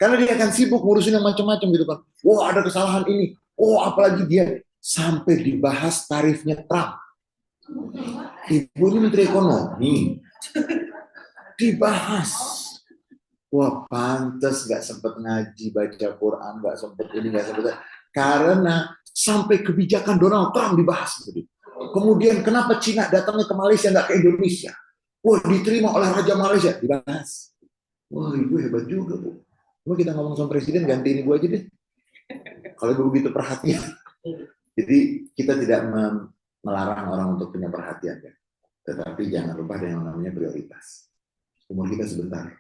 Karena dia akan sibuk ngurusin yang macam-macam gitu kan. Wah ada kesalahan ini. Oh apalagi dia sampai dibahas tarifnya Trump. Ibu ini menteri ekonomi. Dibahas. Wah pantas nggak sempat ngaji, baca Quran, nggak sempat ini, nggak sempat. Karena sampai kebijakan Donald Trump dibahas. Kemudian kenapa Cina datangnya ke Malaysia nggak ke Indonesia? Wah diterima oleh Raja Malaysia, dibahas. Wah ibu hebat juga bu. Cuma kita ngomong sama presiden gantiin ibu aja deh. Kalau ibu begitu perhatian. Jadi kita tidak melarang orang untuk punya perhatian ya. Tetapi jangan lupa ada yang namanya prioritas. Umur kita sebentar.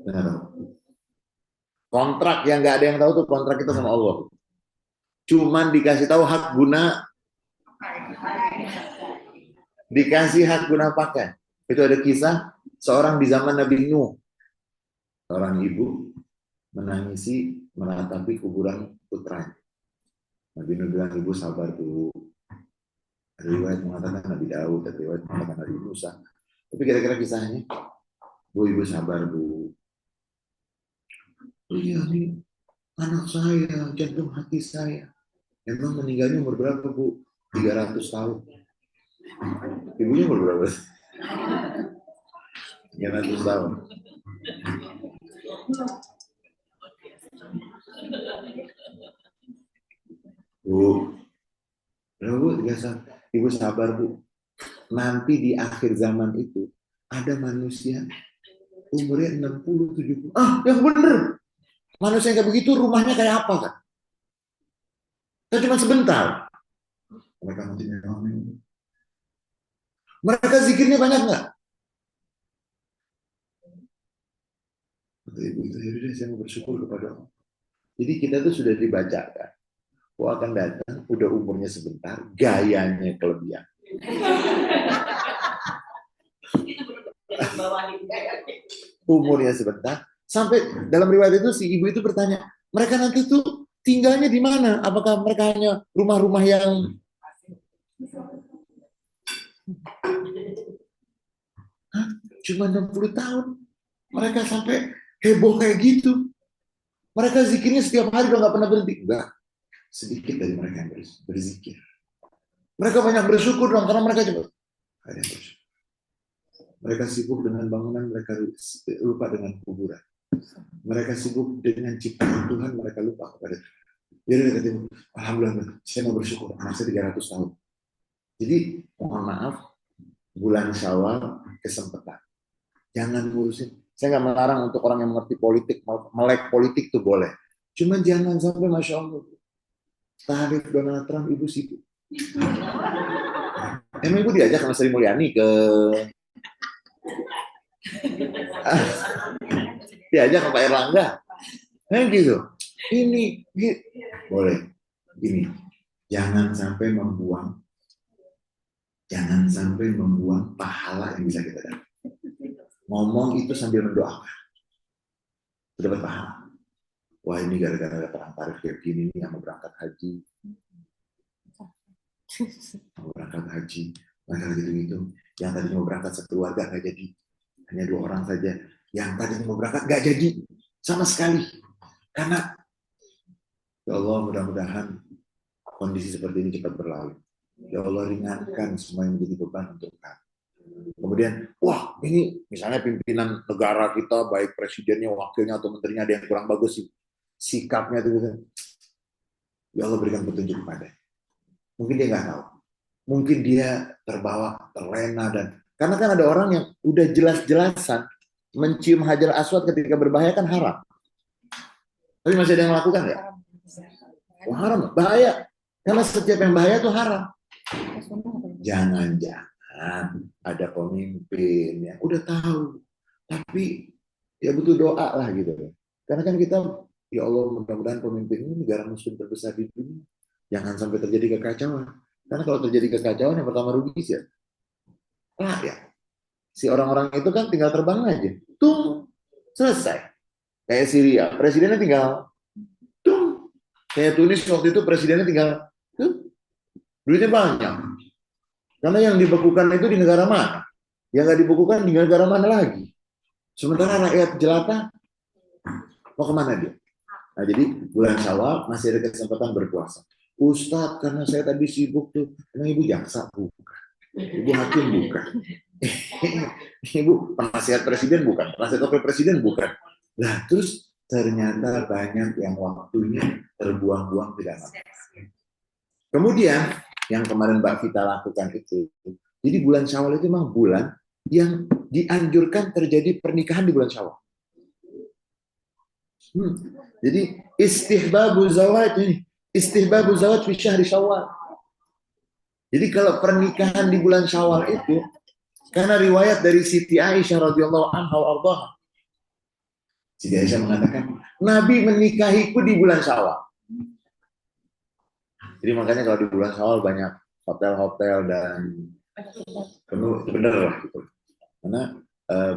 Benar. Kontrak yang nggak ada yang tahu tuh kontrak kita sama Allah. Cuman dikasih tahu hak guna, dikasih hak guna pakai. Itu ada kisah seorang di zaman Nabi Nuh. Seorang ibu menangisi meratapi kuburan putranya. Nabi Nuh bilang, ibu sabar dulu. Ada riwayat mengatakan Nabi Daud, ada riwayat mengatakan Nabi Musa. Tapi kira-kira kisahnya, ibu sabar bu. Iya nih, anak saya, jantung hati saya. Emang meninggalnya umur berapa bu? 300 tahun. Ibunya umur berapa? 300 tahun. Bu, ibu sabar bu. Nanti di akhir zaman itu ada manusia umurnya 60, 70. Ah, yang bener. Manusia yang kayak begitu rumahnya kayak apa kan? Kan cuma sebentar. Mereka mati memang. Mereka zikirnya banyak nggak? Kata ibu itu, ya udah saya mau bersyukur kepada Allah. Jadi kita tuh sudah dibacakan. Oh akan datang, udah umurnya sebentar, gayanya kelebihan. Umurnya sebentar, sampai dalam riwayat itu si ibu itu bertanya, mereka nanti tuh tinggalnya di mana? Apakah mereka hanya rumah-rumah yang cuma 60 tahun? Mereka sampai heboh kayak gitu. Mereka zikirnya setiap hari udah nggak pernah berhenti. Enggak, sedikit dari mereka yang berzikir. Mereka banyak bersyukur dong, karena mereka coba. Ada yang bersyukur. Mereka sibuk dengan bangunan, mereka lupa dengan kuburan. Mereka sibuk dengan ciptaan Tuhan, mereka lupa kepada Tuhan. Jadi dia kata, alhamdulillah, saya mau bersyukur, anak saya 300 tahun. Jadi, mohon maaf, bulan Syawal kesempatan. Jangan ngurusin. Saya nggak melarang untuk orang yang mengerti politik, melek politik itu boleh. Cuma jangan sampai, Masya Allah, tarif Donald Trump, ibu sibuk. Emang ibu diajak sama Sri Mulyani ke diajak ke Pak Erlangga? Gitu. Ini boleh. Ini jangan sampai membuang pahala yang bisa kita dapat. Ngomong itu sambil mendoakan, dapat pahala. Wah ini gara-gara perang tarif kayak gini nih, yang mau berangkat haji, mereka gitu-gitu. Yang tadi mau berangkat sekeluarga nggak jadi, hanya 2 orang saja. Yang tadi mau berangkat nggak jadi sama sekali, karena ya Allah mudah-mudahan kondisi seperti ini cepat berlalu. Ya Allah ringankan semua yang menjadi beban untuk kami. Kemudian, wah ini misalnya pimpinan negara kita, baik presidennya, wakilnya, atau menterinya ada yang kurang bagus sih sikapnya itu, ya Allah berikan petunjuk kepada. Mungkin dia nggak tahu, mungkin dia terbawa, terlena, dan karena kan ada orang yang udah jelas-jelasan mencium hajar aswad ketika berbahaya kan haram. Tapi masih ada yang melakukan ya? Wah, haram, bahaya. Karena setiap yang bahaya itu haram. Jangan-jangan ada pemimpin yang udah tahu, tapi ya butuh doa lah gitu. Karena kan kita, ya Allah mudah-mudahan pemimpin ini negara muslim terbesar di dunia. Jangan sampai terjadi kekacauan. Karena kalau terjadi kekacauan yang pertama rugi sih ya. Si orang-orang itu kan tinggal terbang aja. Tuh, selesai. Kayak Syria, presidennya tinggal. Tuh. Kayak Tunis waktu itu presidennya tinggal. Tuh. Duitnya banyak. Karena yang dibekukan itu di negara mana? Yang nggak dibekukan di negara mana lagi? Sementara rakyat jelata mau kemana dia? Nah, jadi bulan Syawal masih ada kesempatan berpuasa. Ustadz, karena saya tadi sibuk tuh. Emang ibu jaksa? Bukan. Ibu hakim? Bukan. Ibu penasihat presiden? Bukan. Penasihat wakil presiden? Bukan. Nah, terus ternyata banyak yang waktunya terbuang-buang tidak ngapain. Kemudian, yang kemarin Mbak Vita lakukan itu, jadi bulan Syawal itu memang bulan yang dianjurkan terjadi pernikahan di bulan Syawal. Jadi istihbabu zawaj ini, istihbabu zawaj fi syahri Syawal. Jadi kalau pernikahan di bulan Syawal itu, karena riwayat dari Siti Aisyah radhiyallahu anha warḍaha. Siti Aisyah mengatakan, Nabi menikahiku di bulan Syawal. Jadi makanya kalau di bulan Syawal banyak hotel-hotel dan penuh, itu benar lah gitu. Karena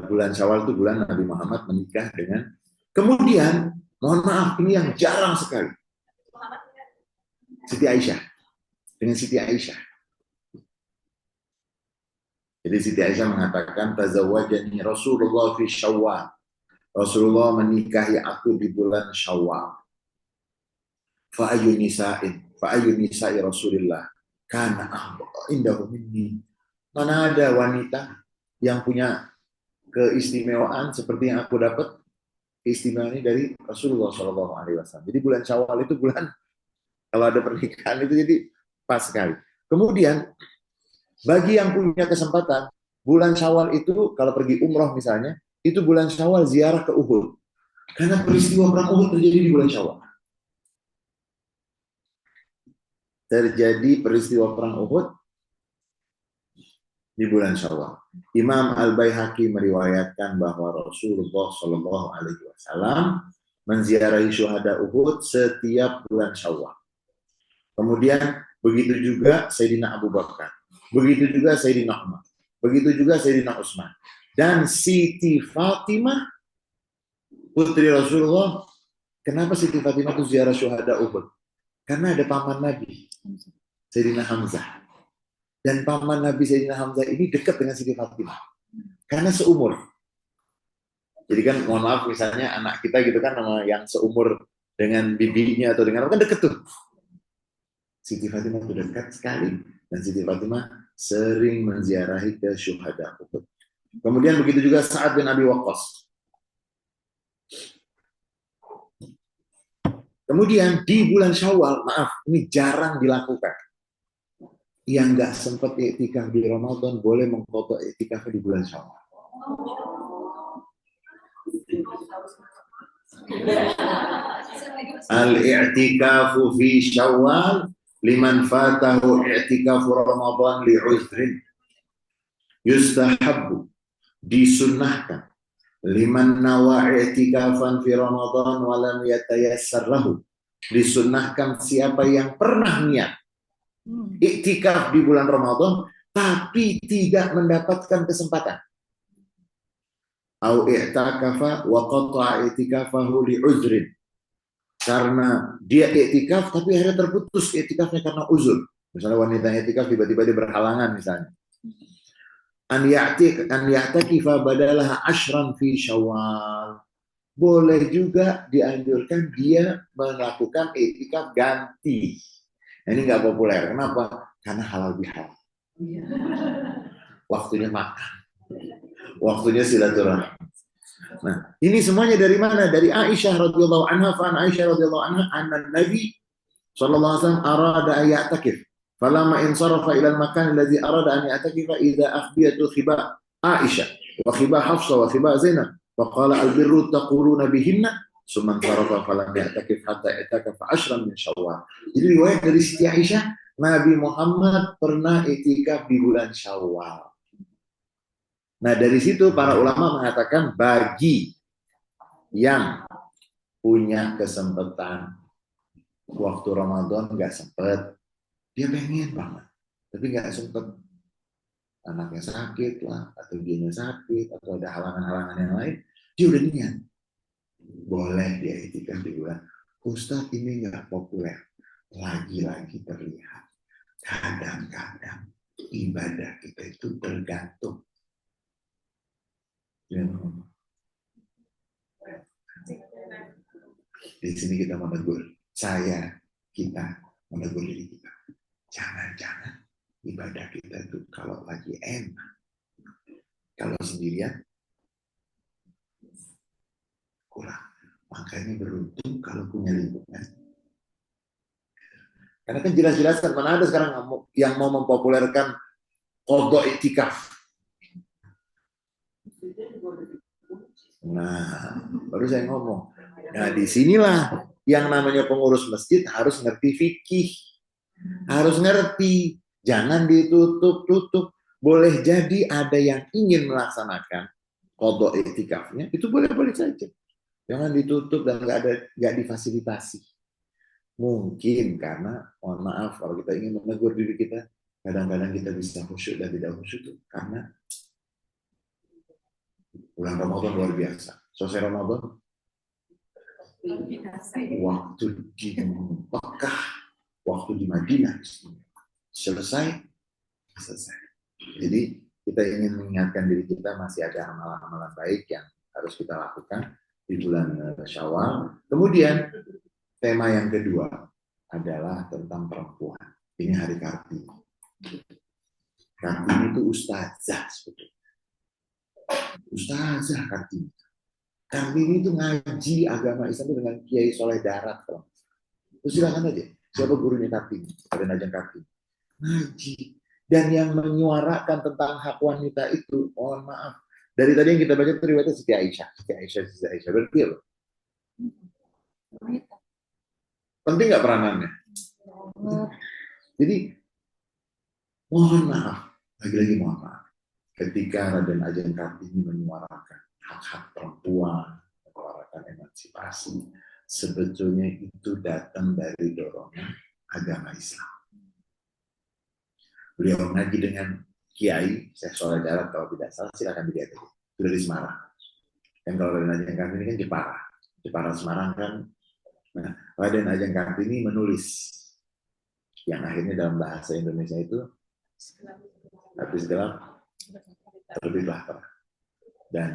bulan Syawal itu bulan Nabi Muhammad menikah dengan. Kemudian, mohon maaf, ini yang jarang sekali. Siti Aisyah. Dengan Siti Aisyah. Jadi Siti Aisyah mengatakan, tazawwajani Rasulullah fi Syawal. Rasulullah menikahi aku di bulan Syawal. Fa'ayu nisa'i Rasulillah. Kana indahu minni. Mana ada wanita yang punya keistimewaan seperti yang aku dapat, keistimewaan ini dari Rasulullah SAW. Jadi bulan Syawal itu bulan, kalau ada pernikahan itu jadi pas sekali. Kemudian, bagi yang punya kesempatan, bulan Syawal itu kalau pergi umroh misalnya, itu bulan Syawal ziarah ke Uhud. Karena peristiwa perang Uhud terjadi di bulan Syawal. Terjadi peristiwa perang Uhud di bulan Syawal. Imam Al-Baihaqi meriwayatkan bahwa Rasulullah Shallallahu Alaihi Wasallam menziarahi syuhada Uhud setiap bulan Syawal. Kemudian begitu juga Sayyidina Abu Bakar, begitu juga Sayyidina Umar, begitu juga Sayyidina Utsman, dan Siti Fatimah putri Rasulullah. Kenapa Siti Fatimah itu ziarah syuhada Uhud? Karena ada paman Nabi, Sayyidina Hamzah. Dan paman Nabi Sayyidina Hamzah ini dekat dengan Siti Fatimah. Karena seumur. Jadi kan mohon maaf misalnya anak kita gitu kan sama yang seumur dengan bibinya atau dengan apa kan deket tuh. Siti Fatimah itu dekat sekali. Dan Siti Fatimah sering menziarahi ke syuhada Uhud. Kemudian begitu juga Sa'ad bin Abi Waqqas. Kemudian di bulan Syawal, maaf, ini jarang dilakukan. Yang nggak sempat iktikaf di Ramadan boleh mengkodok iktikaf di bulan Syawal. Al-i'tikafu fi Syawal liman fatahu i'tikafu Ramadan li'udhrin. Yustahabbu, disunnahkan, liman nawa i'tikafan fi Ramadan wa lam yatayassar lahu, disunnahkan siapa yang pernah niat iktikaf di bulan Ramadan tapi tidak mendapatkan kesempatan, au i'takafa wa qata'a i'tikafahu li'udhrin, karena dia iktikaf tapi akhirnya terputus iktikafnya karena uzur. Misalnya wanita iktikaf tiba-tiba dia berhalangan misalnya. An ya'takifa badalah ashran fi Syawal. Boleh juga dianjurkan dia melakukan iktikaf ganti. Nah, ini nggak populer. Kenapa? Karena halal bihalal. Waktunya makan. Waktunya silaturahmi. Nah, ini semuanya dari mana? Dari Aisyah radhiyallahu anha. Fa Aisyah radhiyallahu anha anna Nabi sallallahu alaihi wasallam arada an ya'takif. Falamma insarafa ila al-makan alladhi arada an ya'takifa idza akhbiyatu khiba Aisyah wa khiba Hafsah wa khiba Zainab. Faqala al-birru taquluna bihinna summa insarafa falam ya'takif hatta i'takafa ashran min Syawal. Jadi riwayat dari Siti Aisyah, Nabi Muhammad pernah iktikaf di bulan Syawal. Nah, dari situ para ulama mengatakan bagi yang punya kesempatan waktu Ramadan nggak sempet, dia pengen banget, tapi nggak sempet, anaknya sakit lah, atau dianya sakit, atau ada halangan-halangan yang lain, dia udah niat. Boleh dia iktikaf di bulan. Ustadz, ini nggak populer. Lagi-lagi terlihat. Kadang-kadang ibadah kita itu tergantung. Di sini kita menegur. Kita menegur diri kita. Jangan-jangan ibadah kita itu kalau lagi enak, kalau sendirian kurang. Makanya beruntung kalau punya lingkungan. Karena kan jelas-jelas mana ada sekarang yang mau mempopulerkan qadha iktikaf. Nah, baru saya ngomong. Nah, disinilah yang namanya pengurus masjid harus ngerti fikih. Harus ngerti, jangan ditutup-tutup. Boleh jadi ada yang ingin melaksanakan qadha iktikafnya, itu boleh-boleh saja. Jangan ditutup dan nggak difasilitasi. Mungkin karena, mohon maaf kalau kita ingin menegur diri kita, kadang-kadang kita bisa khusyuk dan tidak khusyuk itu karena bulan Ramadan luar biasa. Selesai Ramadan, waktu di Mekah, waktu di Madinah, selesai. Jadi kita ingin mengingatkan diri kita masih ada amalan-amalan baik yang harus kita lakukan di bulan Syawal. Kemudian tema yang kedua adalah tentang perempuan. Ini hari Kartini. Kartini itu ustazah sebetulnya. Ustazah Kartini. Kartini itu ngaji agama Islam dengan Kiai Soleh Darat. Terus silakan aja. Siapa gurunya Kartini? Ada Najang Kartini. Ngaji. Dan yang menyuarakan tentang hak wanita itu, mohon maaf, Dari tadi yang kita baca itu riwayatnya Siti Aisyah. Siti Aisyah, Siti Aisyah. Berarti apa? Penting nggak peranannya? Jadi, mohon maaf. Lagi-lagi mohon maaf. Ketika Raden Ajeng Kartini menyuarakan hak-hak perempuan, menyuarakan emansipasi, sebetulnya itu datang dari dorongan agama Islam. Beliau ngaji dengan Kiai, saya soal darat kalau tidak salah, silakan dilihat aja. Itu dari Semarang. Dan kalau Raden Ajeng Kartini kan Jepara. Jepara Semarang kan. Nah, Raden Ajeng Kartini menulis yang akhirnya dalam bahasa Indonesia itu habis gelap terbitlah terang. Dan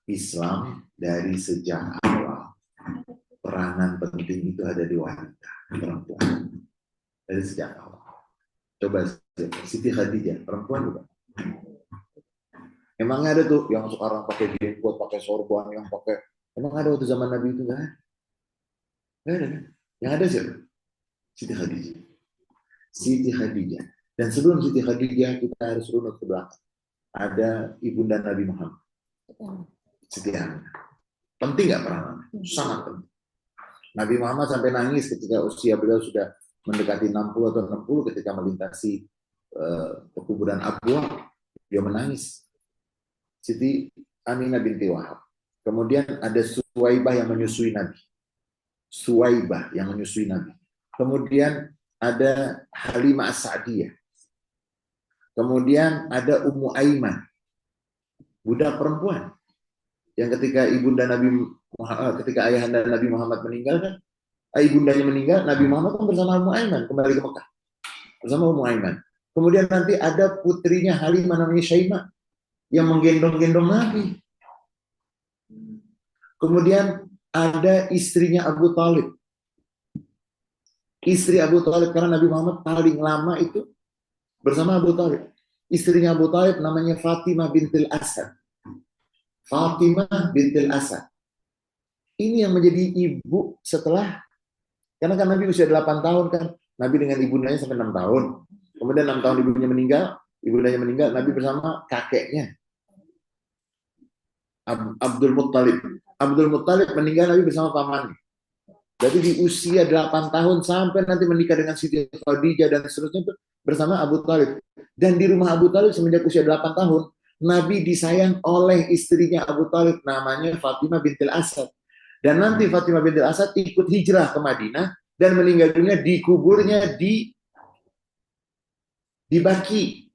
Islam dari sejak awal peranan penting itu ada di wanita, perempuan. Dari sejak awal. Coba Siti Khadijah, perempuan bukan? Emangnya ada tuh yang sekarang pakai jenggot, pakai sorban, yang pakai. Emang ada waktu zaman Nabi itu kan? Nggak ada kan? Yang ada siapa? Siti Khadijah. Siti Khadijah. Dan sebelum Siti Khadijah kita harus runut ke belakang. Ada ibunda Nabi Muhammad. Siti Aminah. Penting nggak peranannya? Sangat penting. Nabi Muhammad sampai nangis ketika usia beliau sudah mendekati 60 atau 60 ketika melintasi pekuburan Abwa, dia menangis. Siti Aminah binti Wahab. Kemudian ada Suwaibah yang menyusui Nabi. Suwaibah yang menyusui Nabi. Kemudian ada Halimah As-Sa'diyah. Kemudian ada Ummu Aiman, budak perempuan yang ketika ibunda Nabi ketika ayahanda Nabi Muhammad meninggal kan, ibundanya meninggal, Nabi Muhammad kan bersama Ummu Aiman kembali ke Mekah bersama Ummu Aiman. Kemudian nanti ada putrinya Halimah namanya Syaimah yang menggendong-gendong Nabi. Kemudian ada istrinya Abu Talib. Istri Abu Talib karena Nabi Muhammad paling lama itu bersama Abu Talib. Istrinya Abu Talib namanya Fatimah bintil Asad. Fatimah bintil Asad. Ini yang menjadi ibu setelah, karena kan Nabi usia 8 tahun kan. Nabi dengan ibundanya sampai 6 tahun. Kemudian 6 tahun ibundanya meninggal, Nabi bersama kakeknya. Abdul Muttalib. Abdul Muttalib meninggal, Nabi bersama pamannya. Jadi di usia 8 tahun sampai nanti menikah dengan Siti Khadijah dan seterusnya itu bersama Abu Talib. Dan di rumah Abu Talib semenjak usia 8 tahun, Nabi disayang oleh istrinya Abu Talib namanya Fatimah bintil Asad. Dan nanti Fatimah bintil Asad ikut hijrah ke Madinah dan meninggal dunia dikuburnya di Baki.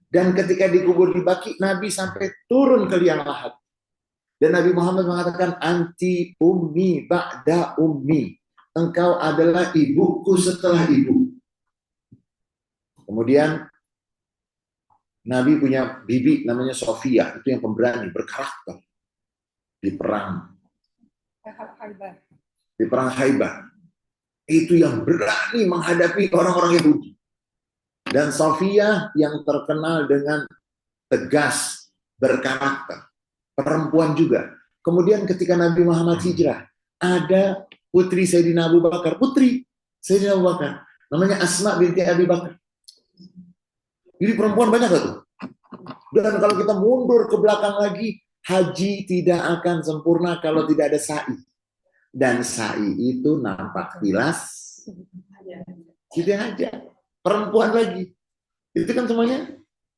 Dan ketika dikubur di Baki, Nabi sampai turun ke liang lahat. Dan Nabi Muhammad mengatakan, anti ummi ba'da ummi. Engkau adalah ibuku setelah ibu. Kemudian Nabi punya bibi namanya Sofia. Itu yang pemberani, berkarakter. Di perang. Di perang Khaibah. Itu yang berani menghadapi orang-orang Yahudi. Dan Sofia yang terkenal dengan tegas, berkarakter. Perempuan juga. Kemudian ketika Nabi Muhammad hijrah, ada putri Sayyidina Abu Bakar, putri Sayyidina Abu Bakar, namanya Asma binti Abi Bakar. Jadi perempuan banyak tuh. Dan kalau kita mundur ke belakang lagi, haji tidak akan sempurna kalau tidak ada sa'i. Dan sa'i itu nampak tilas, tidak aja. Perempuan lagi. Itu kan semuanya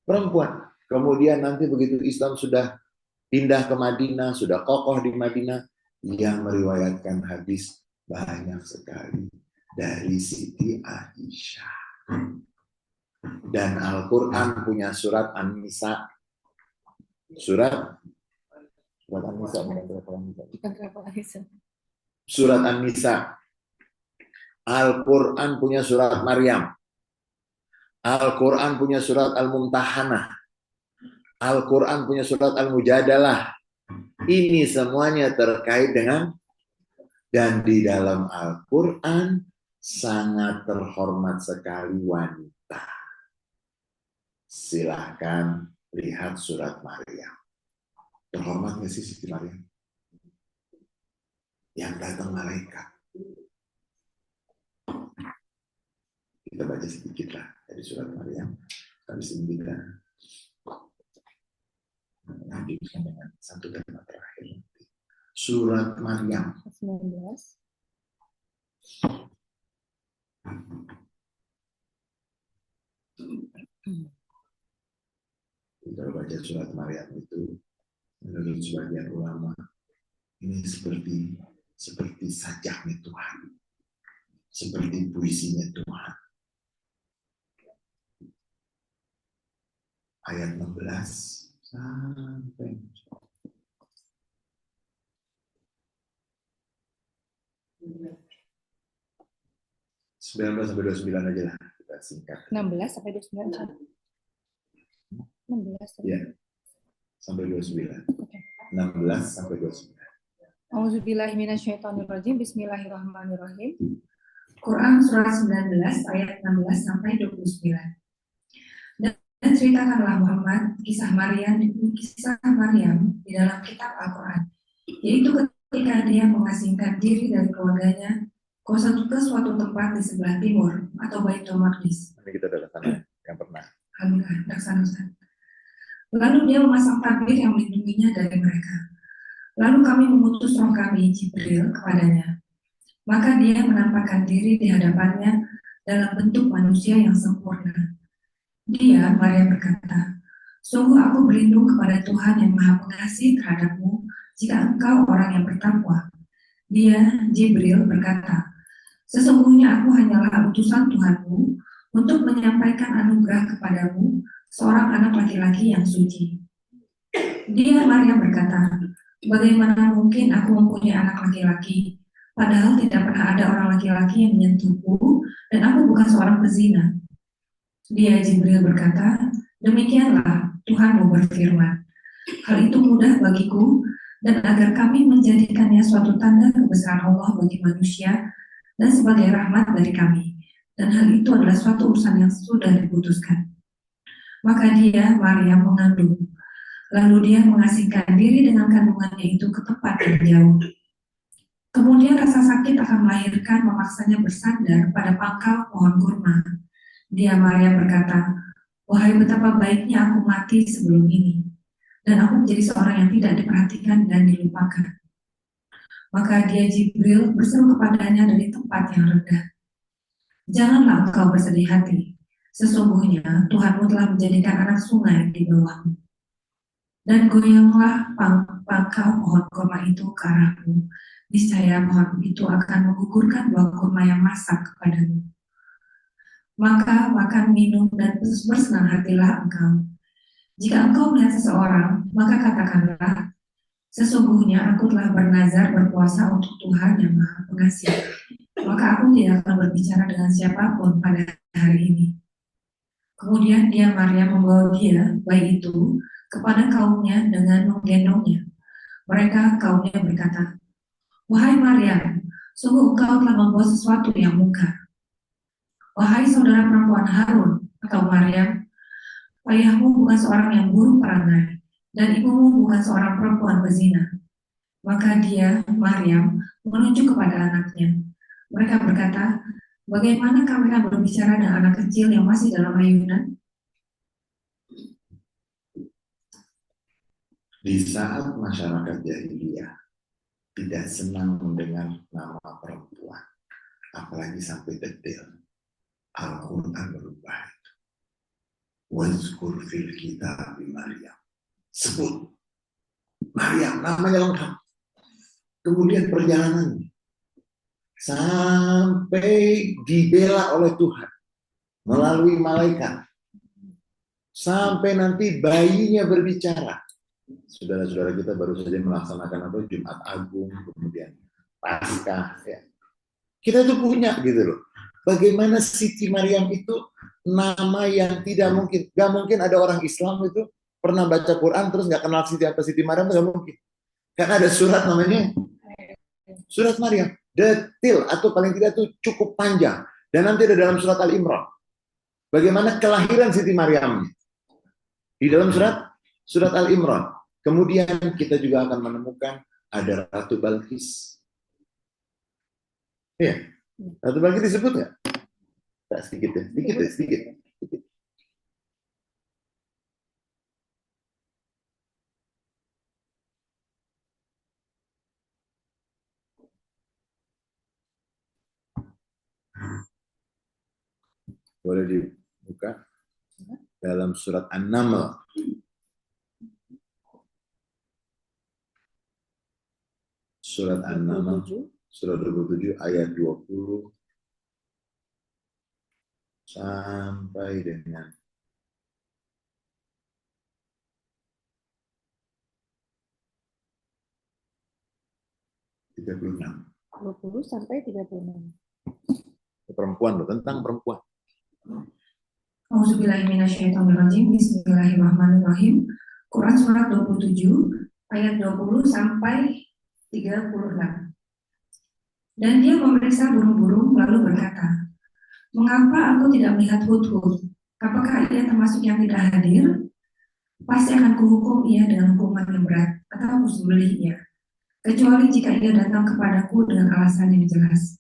perempuan. Kemudian nanti begitu Islam sudah pindah ke Madinah, sudah kokoh di Madinah, yang meriwayatkan hadis banyak sekali dari Siti Aisyah. Dan Al-Quran punya surat An-Nisa. Surat An-Nisa, Surat An-Nisa. Al-Quran punya surat Maryam. Al-Quran punya surat Al-Mumtahanah. Al-Quran punya surat Al-Mujadalah. Ini semuanya terkait dengan, dan di dalam Al-Quran sangat terhormat sekali wanita. Silahkan lihat surat Maryam. Terhormat nggak sih Siti Maryam? Yang datang malaikat. Kita baca sedikit lah dari surat Maryam. Habis ini kita lanjutkan dengan satu tema terakhir. Surat Maryam.
19.
Kita baca surat Maryam itu, menurut sebagian ulama, ini seperti sajaknya Tuhan, seperti puisinya Tuhan. Ayat 16 sampai 19 sampai 29 aja lah, kita singkat.
16 sampai 29. 16 sampai.
Ya, sampai 29.
Oke.
16 sampai 29.
Auzubillahi minasyaitonirrajim. Bismillahirrahmanirrahim.
Quran surah 19 ayat 16 sampai 29. Dan ceritakanlah Muhammad kisah Maryam di dalam kitab Al-Quran, yaitu ketika dia mengasingkan diri dari keluarganya ke suatu tempat di sebelah timur atau Baitul Maqdis.
Ini kita datang sana yang pernah.
Alhamdulillah, lalu dia memasang tabir yang melindunginya dari mereka. Lalu kami mengutus roh kami Jibril kepadanya. Maka dia menampakkan diri di hadapannya dalam bentuk manusia yang sempurna. Dia, Maryam berkata, sungguh aku berlindung kepada Tuhan yang Maha Pengasih terhadapmu jika engkau orang yang bertakwa. Dia, Jibril, berkata, sesungguhnya aku hanyalah utusan Tuhanmu untuk menyampaikan anugerah kepadamu, seorang anak laki-laki yang suci. Dia, Maryam berkata, bagaimana mungkin aku mempunyai anak laki-laki, padahal tidak pernah ada orang laki-laki yang menyentuhku, dan aku bukan seorang pezina. Dia, Jibril, berkata, demikianlah Tuhanmu berfirman, hal itu mudah bagiku, dan agar kami menjadikannya suatu tanda kebesaran Allah bagi manusia, dan sebagai rahmat dari kami. Dan hal itu adalah suatu urusan yang sudah diputuskan. Maka dia, Maryam, mengandung. Lalu dia mengasingkan diri dengan kandungannya itu ke tempat yang jauh. Kemudian rasa sakit akan melahirkan memaksanya bersandar pada pangkal pohon kurma. Dia, Maryam, berkata, wahai betapa baiknya aku mati sebelum ini, dan aku menjadi seorang yang tidak diperhatikan dan dilupakan. Maka dia, Jibril, berseru kepadanya dari tempat yang rendah. Janganlah engkau bersedih hati, sesungguhnya Tuhanmu telah menjadikan anak sungai di bawahmu. Dan goyanglah pangkal pohon kurma itu ke arahmu, niscaya pohon itu akan menggugurkan buah kurma yang masak kepadamu. Maka makan, minum, dan bersenang hatilah engkau. Jika engkau melihat seseorang, maka katakanlah, sesungguhnya aku telah bernazar berpuasa untuk Tuhan yang Maha Pengasih. Maka aku tidak akan berbicara dengan siapapun pada hari ini. Kemudian dia, Maryam, membawa dia, bayi itu, kepada kaumnya dengan menggendongnya. Mereka, kaumnya, berkata, wahai Maryam, sungguh engkau telah membawa sesuatu yang mungkar. Wahai saudara perempuan Harun atau Maryam, ayahmu bukan seorang yang buruk perangai, dan ibumu bukan seorang perempuan pezina. Maka dia, Maryam, menunjuk kepada anaknya. Mereka berkata, bagaimana kami akan berbicara dengan anak kecil yang masih dalam ayunan?
Di saat masyarakat jahiliyah tidak senang mendengar nama perempuan, apalagi sampai detail, Al-Quran berubah itu. Wazkur fil kitab Maryam. Sebut Maryam, namanya lengkap. Kemudian perjalanannya sampai dibela oleh Tuhan melalui malaikat. Sampai nanti bayinya berbicara. Saudara-saudara kita baru saja melaksanakan apa, Jumat Agung, kemudian Paskah. Ya. Kita tuh punya gitu loh. Bagaimana Siti Maryam itu nama yang tidak mungkin. Gak mungkin ada orang Islam itu pernah baca Quran terus gak kenal Siti Maryam, gak mungkin. Karena ada surat namanya Surat Maryam. Detil atau paling tidak itu cukup panjang. Dan nanti ada dalam surat Al-Imran. Bagaimana kelahiran Siti Maryam. Di dalam surat Al-Imran. Kemudian kita juga akan menemukan ada Ratu Balkis. Iya. Ratu Balkis disebut nggak? Tak sedikit ya, sedikit. Boleh dibuka dalam surat An-Naml. Surat An-Naml, surat 27 ayat 20 sampai dengan 36.
20 sampai 36.
Perempuan loh, tentang perempuan.
Auzubillahiminasyaitonirrajim. Bismillahirrahmanirrahim. Quran surat 27 ayat 20 sampai 36. Dan dia memeriksa burung-burung lalu berkata, "Mengapa aku tidak melihat Hudhud? Apakah ia termasuk yang tidak hadir? Pasti akan kuhukum ia dengan hukuman yang berat, atau kusembelih ia, kecuali jika ia datang kepadaku dengan alasan yang jelas."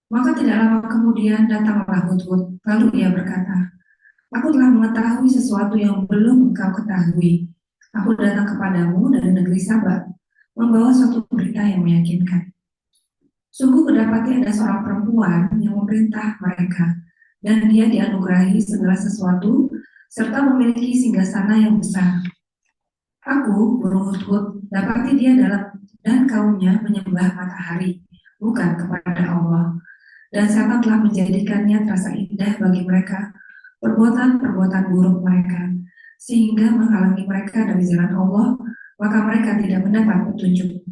Maka tidak lama kemudian datanglah Hudhud, lalu ia berkata, "Aku telah mengetahui sesuatu yang belum engkau ketahui. Aku datang kepadamu dari negeri Sabah, membawa suatu berita yang meyakinkan. Sungguh kedapati ada seorang perempuan yang memerintah mereka, dan dia dianugerahi segala sesuatu, serta memiliki singgasana yang besar. Aku, burung Hudhud, dapati dia dan kaumnya menyembah matahari, bukan kepada Allah. Dan setan telah menjadikannya terasa indah bagi mereka, perbuatan-perbuatan buruk mereka, sehingga menghalangi mereka dari jalan Allah, maka mereka tidak mendapat petunjuk.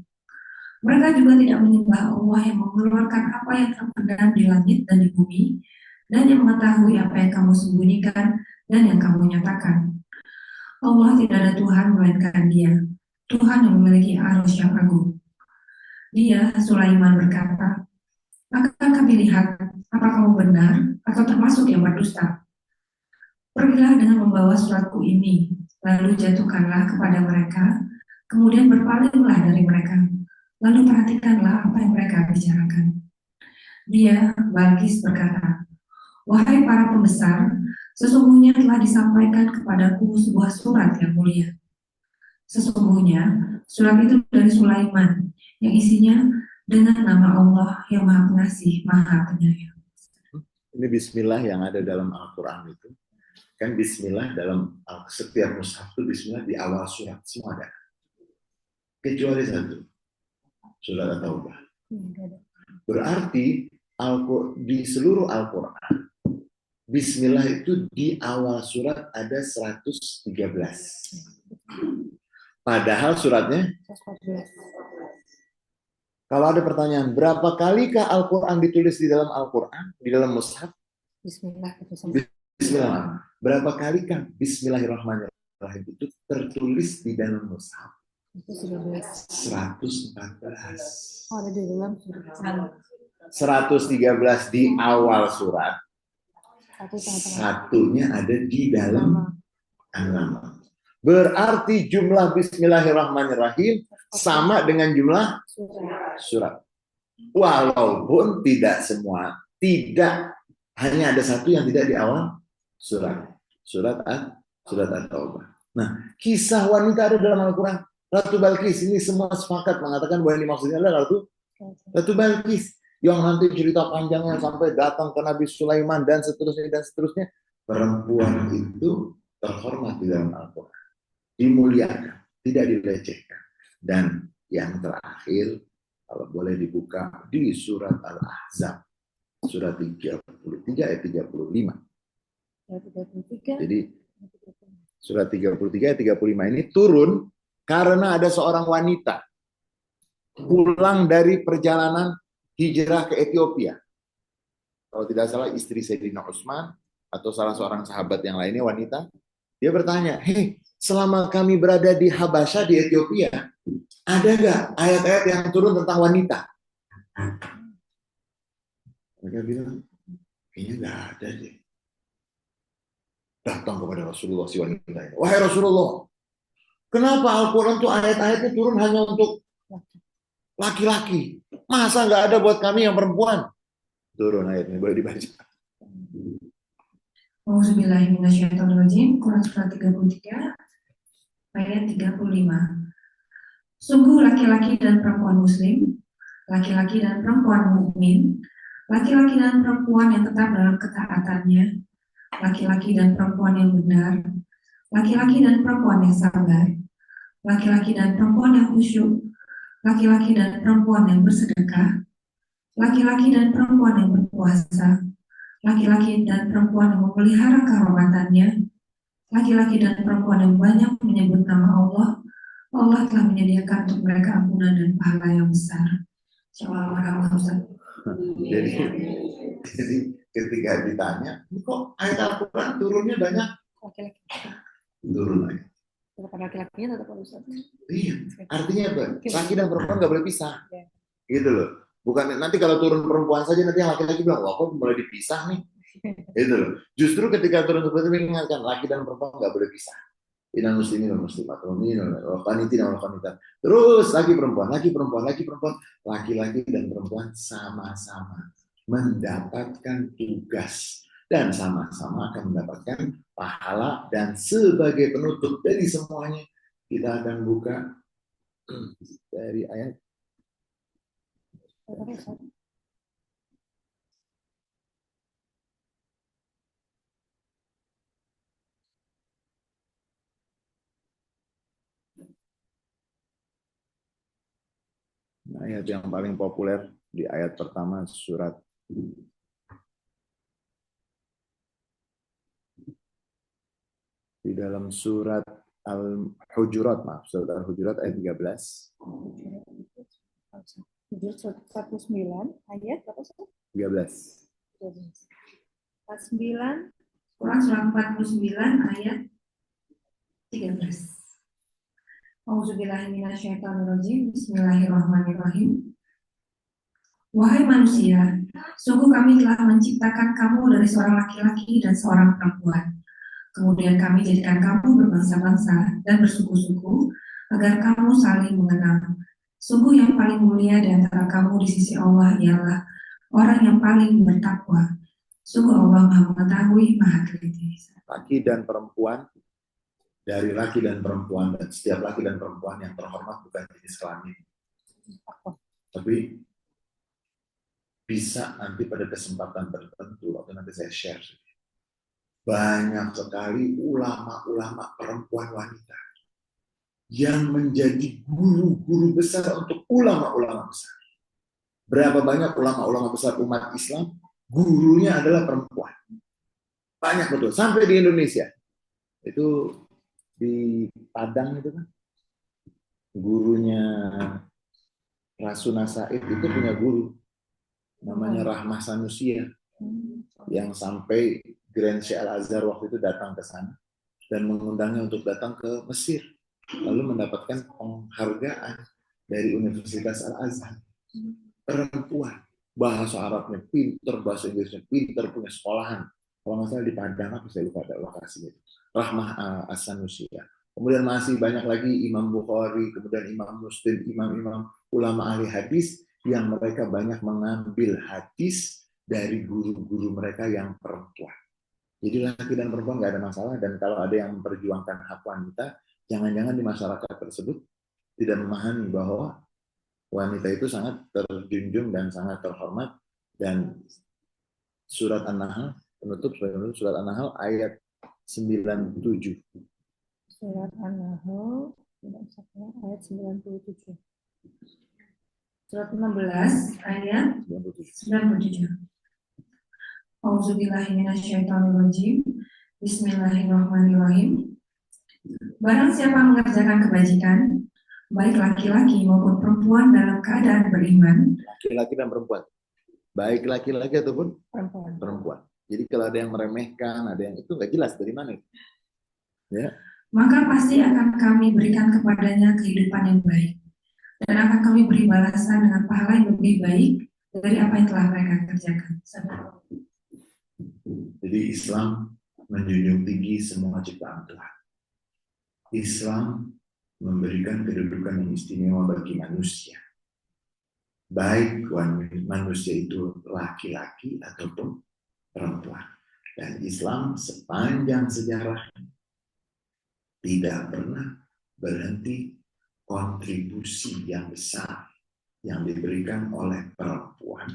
Mereka juga tidak menyembah Allah yang mengeluarkan apa yang terpendam di langit dan di bumi, dan yang mengetahui apa yang kamu sembunyikan dan yang kamu nyatakan. Allah tidak ada Tuhan melainkan Dia, Tuhan yang memiliki arus yang agung." Dia, Sulaiman, berkata, "Akan kami lihat apa kamu benar atau termasuk yang berdusta. Pergilah dengan membawa suratku ini, lalu jatuhkanlah kepada mereka, kemudian berpalinglah dari mereka, lalu perhatikanlah apa yang mereka bicarakan." Dia, Balkis, berkata, "Wahai para pembesar, sesungguhnya telah disampaikan kepadaku sebuah surat yang mulia. Sesungguhnya surat itu dari Sulaiman, yang isinya dengan nama Allah yang Maha Pengasih, Maha Penyayang."
Ini bismillah yang ada dalam Al-Quran itu. Kan bismillah dalam setiap mushaf itu bismillah di awal surat semua ada. Kecuali satu, surat At-Taubah. Berarti di seluruh Al-Quran, bismillah itu di awal surat ada 113. Padahal suratnya, kalau ada pertanyaan, berapa kalikah Al-Quran ditulis di dalam Al-Quran, di dalam mushaf?
Bismillah.
Bismillah. Berapa kalikah Bismillahirrahmanirrahim itu tertulis di dalam mushaf? 114.
Oh, ada di dalam surat.
113 di awal surat. Satunya ada di dalam An-Naml. Berarti jumlah Bismillahirrahmanirrahim sama dengan jumlah surat. Walaupun tidak semua, tidak hanya ada satu yang tidak di awal surat. Surat At-Taubah. Nah, kisah wanita ada dalam Al-Quran. Ratu Balkis, ini semua sepakat mengatakan bahwa ini maksudnya adalah Ratu Balkis yang nanti cerita panjangnya sampai datang ke Nabi Sulaiman dan seterusnya dan seterusnya. Perempuan itu terhormat di dalam Al-Quran, dimuliakan, tidak dilecehkan. Dan yang terakhir, kalau boleh dibuka di surat Al-Ahzab, surat 33 ayat 35. Jadi surat 33 ayat 35 ini turun karena ada seorang wanita pulang dari perjalanan hijrah ke Ethiopia. Kalau tidak salah istri Sayyidina Utsman atau salah seorang sahabat yang lainnya wanita. Dia bertanya, "Hei, selama kami berada di Habasyah di Ethiopia, ada nggak ayat-ayat yang turun tentang wanita?" Mereka bilang, "Kayaknya nggak ada deh." Datang kepada Rasulullah si wanita ini, "Wahai Rasulullah, kenapa Al-Quran tuh ayat-ayatnya turun hanya untuk laki-laki? Masa nggak ada buat kami yang perempuan?" Turun ayatnya, boleh dibaca.
Auzubillahiminasyaitonirrajim. Quran surat 33 ayat 35. Sungguh laki-laki dan perempuan muslim, laki-laki dan perempuan mukmin laki-laki dan perempuan yang tetap dalam ketaatannya, laki-laki dan perempuan yang benar, laki-laki dan perempuan yang sabar, laki-laki dan perempuan yang khusyuk, laki-laki dan perempuan yang bersedekah, laki-laki dan perempuan yang berpuasa, laki-laki dan perempuan yang memelihara kehormatannya, laki-laki dan perempuan yang banyak menyebut nama Allah, Allah telah menyediakan untuk mereka ampunan dan pahala yang besar. Syawal Ustaz.
Jadi, jadi ketika ditanya, kok ayat Al-Quran turunnya banyak?
Laki-laki.
Turun aja.
Tetap laki-lakinya tetap Ustaz.
Iya, artinya apa? Laki dan perempuan nggak boleh pisah.
Ya.
Gitu loh. Bukan nanti kalau turun perempuan saja nanti yang laki-laki bilang, wah kok mulai dipisah nih. Gitu loh. Justru ketika turun seperti ini mengingatkan laki dan perempuan nggak boleh pisah. Inal muslimin wal muslimat wal mu'minin wal qanitin wal qanitat. Terus laki perempuan, laki-laki dan perempuan sama-sama mendapatkan tugas dan sama-sama akan mendapatkan pahala, dan sebagai penutup dari semuanya kita akan buka dari ayat yang paling populer di ayat pertama surat di dalam surat Al-Hujurat, surat Al-Hujurat ayat 13.
19 ayat berapa?
13.
49.
Quran surah 49 ayat 13. Auzubillahiminasyaitonirrajim. Bismillahirrahmanirrahim. Wahai manusia, sungguh kami telah menciptakan kamu dari seorang laki-laki dan seorang perempuan. Kemudian kami jadikan kamu berbangsa-bangsa dan bersuku-suku agar kamu saling mengenal. Sungguh yang paling mulia di antara kamu di sisi Allah ialah orang yang paling bertakwa. Sungguh Allah Maha Mengetahui, Maha Teliti.
Laki dan perempuan, dari laki dan perempuan, dan setiap laki dan perempuan yang terhormat bukan jenis kelamin. Tapi bisa nanti pada kesempatan tertentu, waktu nanti saya share, banyak sekali ulama-ulama perempuan wanita yang menjadi guru-guru besar untuk ulama-ulama besar. Berapa banyak ulama-ulama besar umat Islam, gurunya adalah perempuan. Banyak betul, sampai di Indonesia. Itu di Padang itu kan, gurunya Rasuna Said itu punya guru, namanya Rahmah Sanusia, yang sampai Grand Syekh Al-Azhar waktu itu datang ke sana dan mengundangnya untuk datang ke Mesir, lalu mendapatkan penghargaan dari Universitas Al-Azhar. Perempuan, bahasa Arabnya pinter, bahasa Inggrisnya pinter, punya sekolahan. Kalau nggak salah di Padang, aku saya lupa ada lokasinya. Rahmah As-Sanusia. Kemudian masih banyak lagi Imam Bukhari, kemudian Imam Muslim, imam-imam ulama ahli hadis yang mereka banyak mengambil hadis dari guru-guru mereka yang perempuan. Jadi laki dan perempuan nggak ada masalah, dan kalau ada yang memperjuangkan hak wanita, jangan-jangan di masyarakat tersebut tidak memahami bahwa wanita itu sangat terjunjung dan sangat terhormat. Dan surat An-Nahl, penutup surat An-Nahl ayat 97.
Surat An-Nahl ayat 97.
Surat 16 ayat 97. Auzubillahiminasyaitonirrajim. Bismillahirrahmanirrahim. Barang siapa mengerjakan kebajikan, baik laki-laki maupun perempuan dalam keadaan beriman.
Laki-laki dan perempuan. Baik laki-laki ataupun
perempuan.
Jadi kalau ada yang meremehkan, ada yang itu nggak jelas dari mana. Ya.
Maka pasti akan kami berikan kepadanya kehidupan yang baik, dan akan kami beri balasan dengan pahala yang lebih baik dari apa yang telah mereka kerjakan.
Jadi Islam menjunjung tinggi semua ciptaan Tuhan. Islam memberikan kedudukan yang istimewa bagi manusia. Baik manusia itu laki-laki ataupun perempuan. Dan Islam sepanjang sejarah tidak pernah berhenti kontribusi yang besar yang diberikan oleh perempuan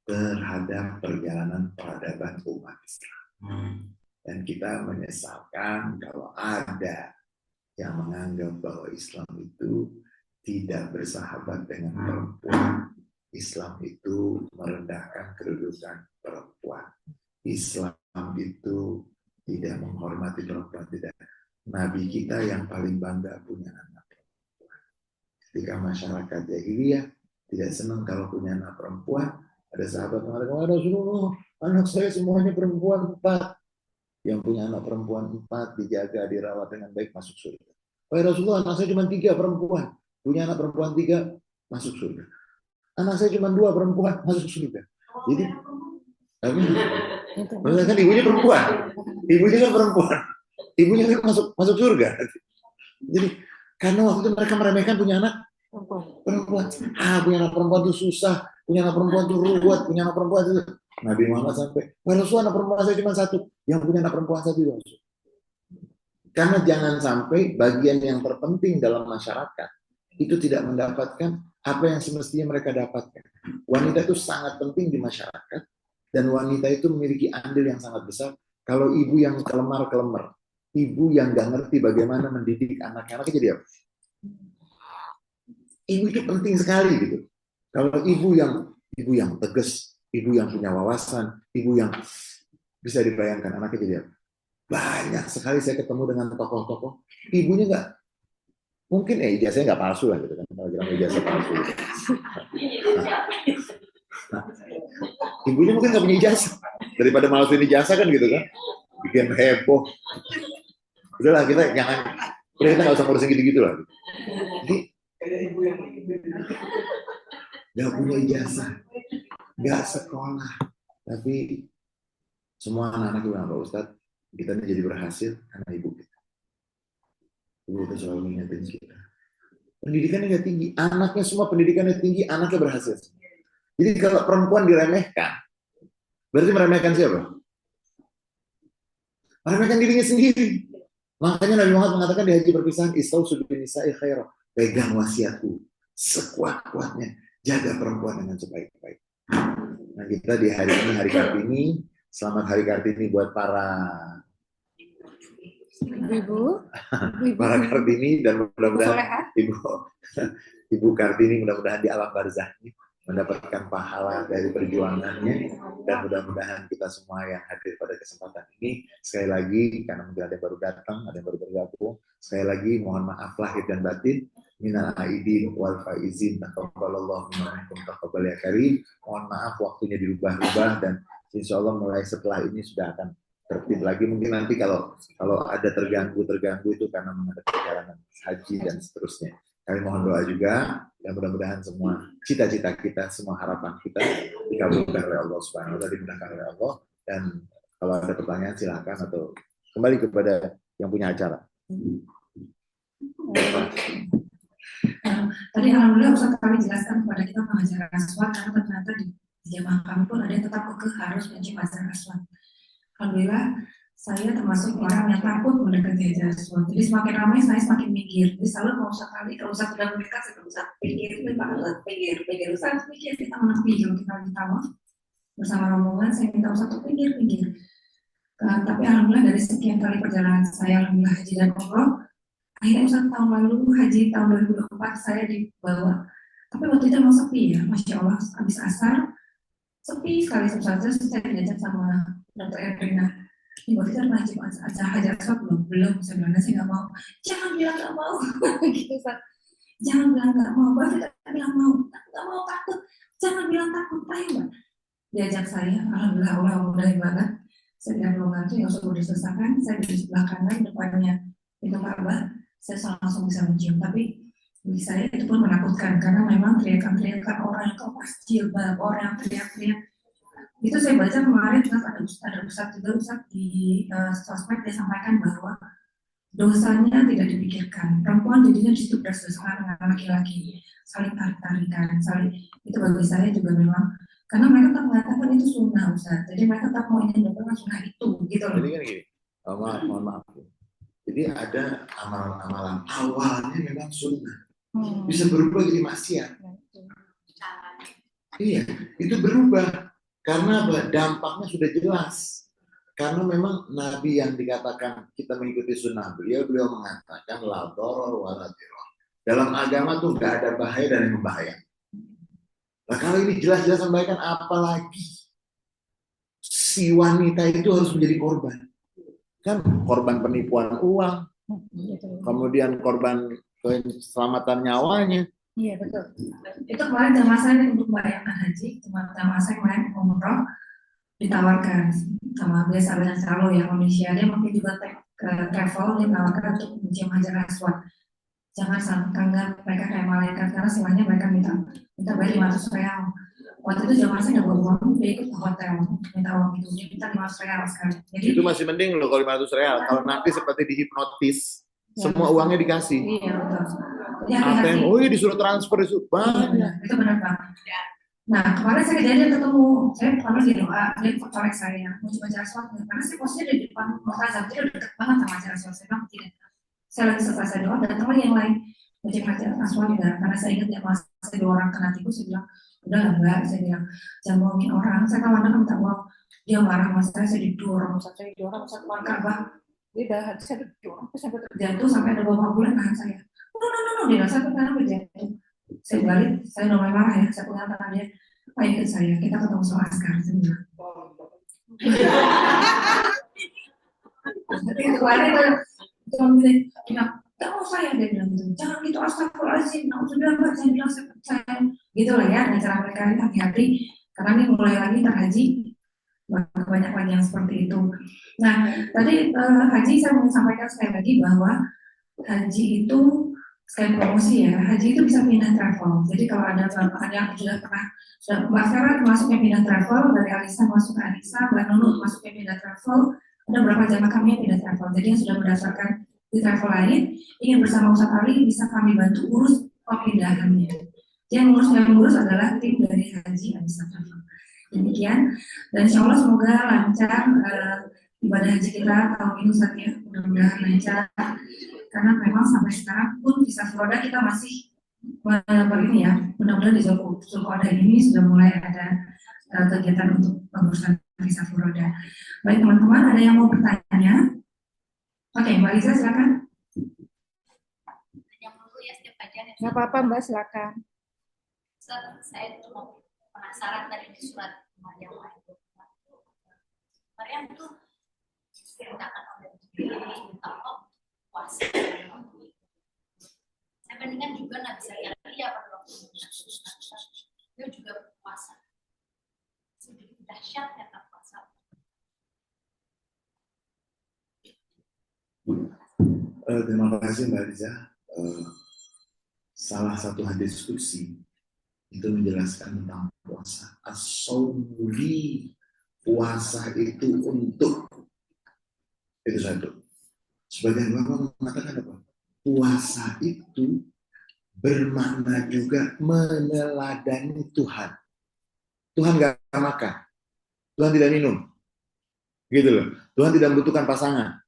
terhadap perjalanan peradaban umat Islam. Dan kita menyesalkan kalau ada yang menganggap bahwa Islam itu tidak bersahabat dengan perempuan. Islam itu merendahkan kedudukan perempuan. Islam itu tidak menghormati perempuan, tidak. Nabi kita yang paling bangga punya anak perempuan. Ketika masyarakat jahiliyah tidak senang kalau punya anak perempuan, ada sahabat mengatakan, Rasulullah, anak saya semuanya perempuan 4. Yang punya anak perempuan 4 dijaga, dirawat dengan baik masuk surga. Rasulullah, anak saya cuma 3 perempuan. Punya anak perempuan 3 masuk surga. Anak saya cuma 2 perempuan masuk surga. Jadi, kan ibunya perempuan. Ibunya kan perempuan. Ibunya kan masuk surga. Jadi, karena waktu itu mereka meremehkan punya anak perempuan. Punya anak perempuan itu susah. Punya anak perempuan itu ruwet. Punya anak perempuan itu. Nabi Muhammad sampai, Rasulullah, anak perempuan saya cuma 1. Yang punya anak perempuan 1 juga masuk. Karena jangan sampai bagian yang terpenting dalam masyarakat itu tidak mendapatkan apa yang semestinya mereka dapatkan. Wanita itu sangat penting di masyarakat dan wanita itu memiliki andil yang sangat besar. Kalau ibu yang kelemar-kelemar, ibu yang nggak ngerti bagaimana mendidik anaknya jadi apa? Ibu itu penting sekali gitu. Kalau ibu yang tegas, ibu yang punya wawasan, ibu yang bisa dibayangkan anaknya jadi apa? Banyak sekali saya ketemu dengan tokoh-tokoh, ibunya nggak, mungkin ijazahnya nggak palsu lah gitu kan, kalau bilang ijazah palsu. Gitu. Ibunya mungkin nggak punya ijazah, daripada malesin ijazah kan gitu kan, bikin heboh. Udahlah kita nggak usah ngurusin gitu-gitu lah. Jadi nggak punya ijazah, nggak sekolah, tapi semua anak-anak bilang, Pak Ustadz, kita ini jadi berhasil karena ibu kita. Ibu kita selalu mengingatkan kita. Pendidikannya nggak tinggi, anaknya semua pendidikannya tinggi, anaknya berhasil. Jadi kalau perempuan diremehkan, berarti meremehkan siapa? Meremehkan dirinya sendiri. Makanya Nabi Muhammad mengatakan di haji perpisahan, Istausu bin nisa'i khaira, pegang wasiatku sekuat-kuatnya, jaga perempuan dengan sebaik-baik. Nah kita di hari ini, hari Kartini, selamat hari Kartini buat para ibu, para Kartini, dan mudah-mudahan ibu Kartini mudah-mudahan di alam barzahnya mendapatkan pahala dari perjuangannya, dan mudah-mudahan kita semua yang hadir pada kesempatan ini sekali lagi, karena mungkin ada yang baru datang, ada yang baru bergabung, sekali lagi mohon maaf lahir dan batin, minal aidin wal faizin, taqabbalallahu minna minkum taqabbal ya karim. Mohon maaf waktunya dirubah-rubah, dan insya Allah mulai setelah ini sudah akan tertib lagi. Mungkin nanti kalau ada terganggu itu karena menghadapi perjalanan haji dan seterusnya. Kami mohon doa juga, dan mudah-mudahan semua cita-cita kita, semua harapan kita dikabulkan oleh Allah Subhanahu wa Ta'ala, dimudahkan oleh Allah. Dan kalau ada pertanyaan silakan, atau kembali kepada yang punya acara.
Tadi alhamdulillah Ustaz kami jelaskan kepada kita mengajar aswad, karena ternyata di jamaah kami pun ada yang tetap harus mengajar aswad. Alhamdulillah saya termasuk orang yang takut mendekati hajar aswad. Jadi semakin ramai saya semakin mikir. Jadi selalu kalau Ustaz sudah mendekat, saya Ustaz pikir, Ustaz pikir, kita menepi kalau kita ditawaf bersama rombongan, saya minta Ustaz untuk pikir. Tapi alhamdulillah dari sekian kali perjalanan saya, alhamdulillah haji dan umroh, akhirnya Ustaz tahun lalu haji tahun 2024 saya dibawa. Tapi waktu itu memang sepi ya, Masya Allah, habis asar sepi sekali. Saya diajak sama Dr. Erina. Waktu itu pernah acara hajar aswad belum. Sebenarnya saya nggak mau. Jangan bilang nggak mau. Gitu Ustaz. Jangan bilang nggak mau. Bapak tidak bilang mau. Nggak mau, takut. Jangan bilang takut. Ayo Mbak. Diajak saya. Alhamdulillah Allah mudah banget. Saya tidak perlu ngantuk, yang sudah diselesaikan. Saya di sebelah kanan, depannya itu Ka'bah. Saya langsung bisa mencium. Tapi bagi saya itu pun menakutkan, karena memang teriakan-teriakan orang yang kepas jilbab, orang yang teriak-teriak. Itu saya baca kemarin ada Ustaz di sosmed, dia sampaikan bahwa dosanya tidak dipikirkan. Perempuan jadinya di situ bersesuaian dengan laki-laki, saling tarik-tarikan, itu bagi saya juga memang, karena mereka tak mengatakan itu sunnah Ustaz. Jadi mereka tak mau ingin melakukan sunnah itu, gitu loh. Jadi kan gini, mohon maaf. Jadi ada amalan-amalan awalnya memang sunnah, bisa berubah jadi maksiat. Iya, itu berubah.
Karena apa? Dampaknya sudah jelas. Karena memang Nabi yang dikatakan kita mengikuti sunnah beliau mengatakan la darar wa la dirar. Dalam agama tuh nggak ada bahaya dan yang membahayakan. Nah kalau ini jelas-jelas membahayakan, apalagi si wanita itu harus menjadi korban. Kan korban penipuan uang, kemudian korban keselamatan nyawanya.
Iya betul.
Itu kemarin jamaah untuk membayarkan haji, jamaah saya kemarin umroh ditawarkan sama biasa dengan selalu ya Indonesia, dia mungkin juga travel ditawarkan untuk mencium hajar aswad. Jangan sangka mereka kayak malaikat, karena semuanya mereka minta bayar 500 real. Waktu itu jamaah saya udah uang, dia ikut ke hotel minta uang itu, dia minta 500 real sekali. Jadi
itu masih mending loh kalau 500 real. Kalau nanti seperti dihipnotis, semua uangnya dikasih.
Iya betul.
ATM, disuruh transfer itu banyak.
Itu benar banget. Nah, kemarin saya kejadian ketemu, saya pertama di doa, dia korek saya, mau coba cara sholat, karena saya posisinya di depan multazam, jadi udah dekat banget sama cara sholat, saya bilang tidak. Saya lagi selesai doa, datang lagi yang lain, mau coba cara sholat, karena saya ingat ya, mas, saya 2 orang kena tipu, saya bilang, udah enggak, saya bilang, jangan bohongin orang, saya kan kadang minta uang, dia marah sama saya didorong, saya keluar Ka'bah, dia udah, saya didorong, sampai terjatuh, sampai ada beberapa bulan tahan saya, no, dia saya pernah berjatuh. Saya balik, saya udah mulai marah ya, saya pegang tangan dia, Pak ikut saya, kita ketemu sama Askar, saya bilang. Tapi kemarin itu bilang, gak usah ya, dia bilang gitu, jangan gitu, astagfirullahaladzim, saya bilang, saya gitu lah ya, dengan cara mereka hati-hati, karena ini mulai lagi terhaji, banyak lagi yang seperti itu. Nah, tadi haji saya mau sampaikan sekali lagi bahwa haji itu sekali promosi ya, haji itu bisa pindah travel. Jadi kalau ada yang sudah Mbak Sarah termasuk yang pindah travel, dari Alisa masuk ke Alisa, Mbak Nunu masuk yang pindah travel, ada beberapa jamaah kami yang pindah travel. Jadi yang sudah berdasarkan di travel lain, ingin bersama Ustaz Ali bisa kami bantu urus pemindahannya. Yang ngurus adalah tim dari haji Alisa Travel. Demikian, dan insya Allah semoga lancar ibadah haji kita tahun ini Ustaz ya, mudah-mudahan lancar. Karena memang sampai sekarang pun visa Furoda kita masih begini ya, mudah-mudahan di Zulqa'dah ini sudah mulai ada kegiatan untuk pengurusan visa Furoda. Baik teman-teman, ada yang mau bertanya? Oke, Mbak Lisa silakan.
Yang dulu ya setiap kajian.
Nggak apa-apa Mbak, silakan.
Saya cuma penasaran tadi di surat Maryam itu. Maryam itu diceritakan oleh Jibril minta Allah puasa. Saya bandingkan juga Nabi Zakaria pada waktu dia juga puasa. Sebegitu dahsyatnya tak puasa.
Terima kasih Mbak Riza. Salah satu hadis qudsi itu menjelaskan tentang puasa. As-saumuli, puasa itu untuk, itu satu. Sebagian ulama mengatakan apa? Puasa itu bermakna juga meneladani Tuhan. Tuhan nggak makan, Tuhan tidak minum, gitu loh. Tuhan tidak membutuhkan pasangan.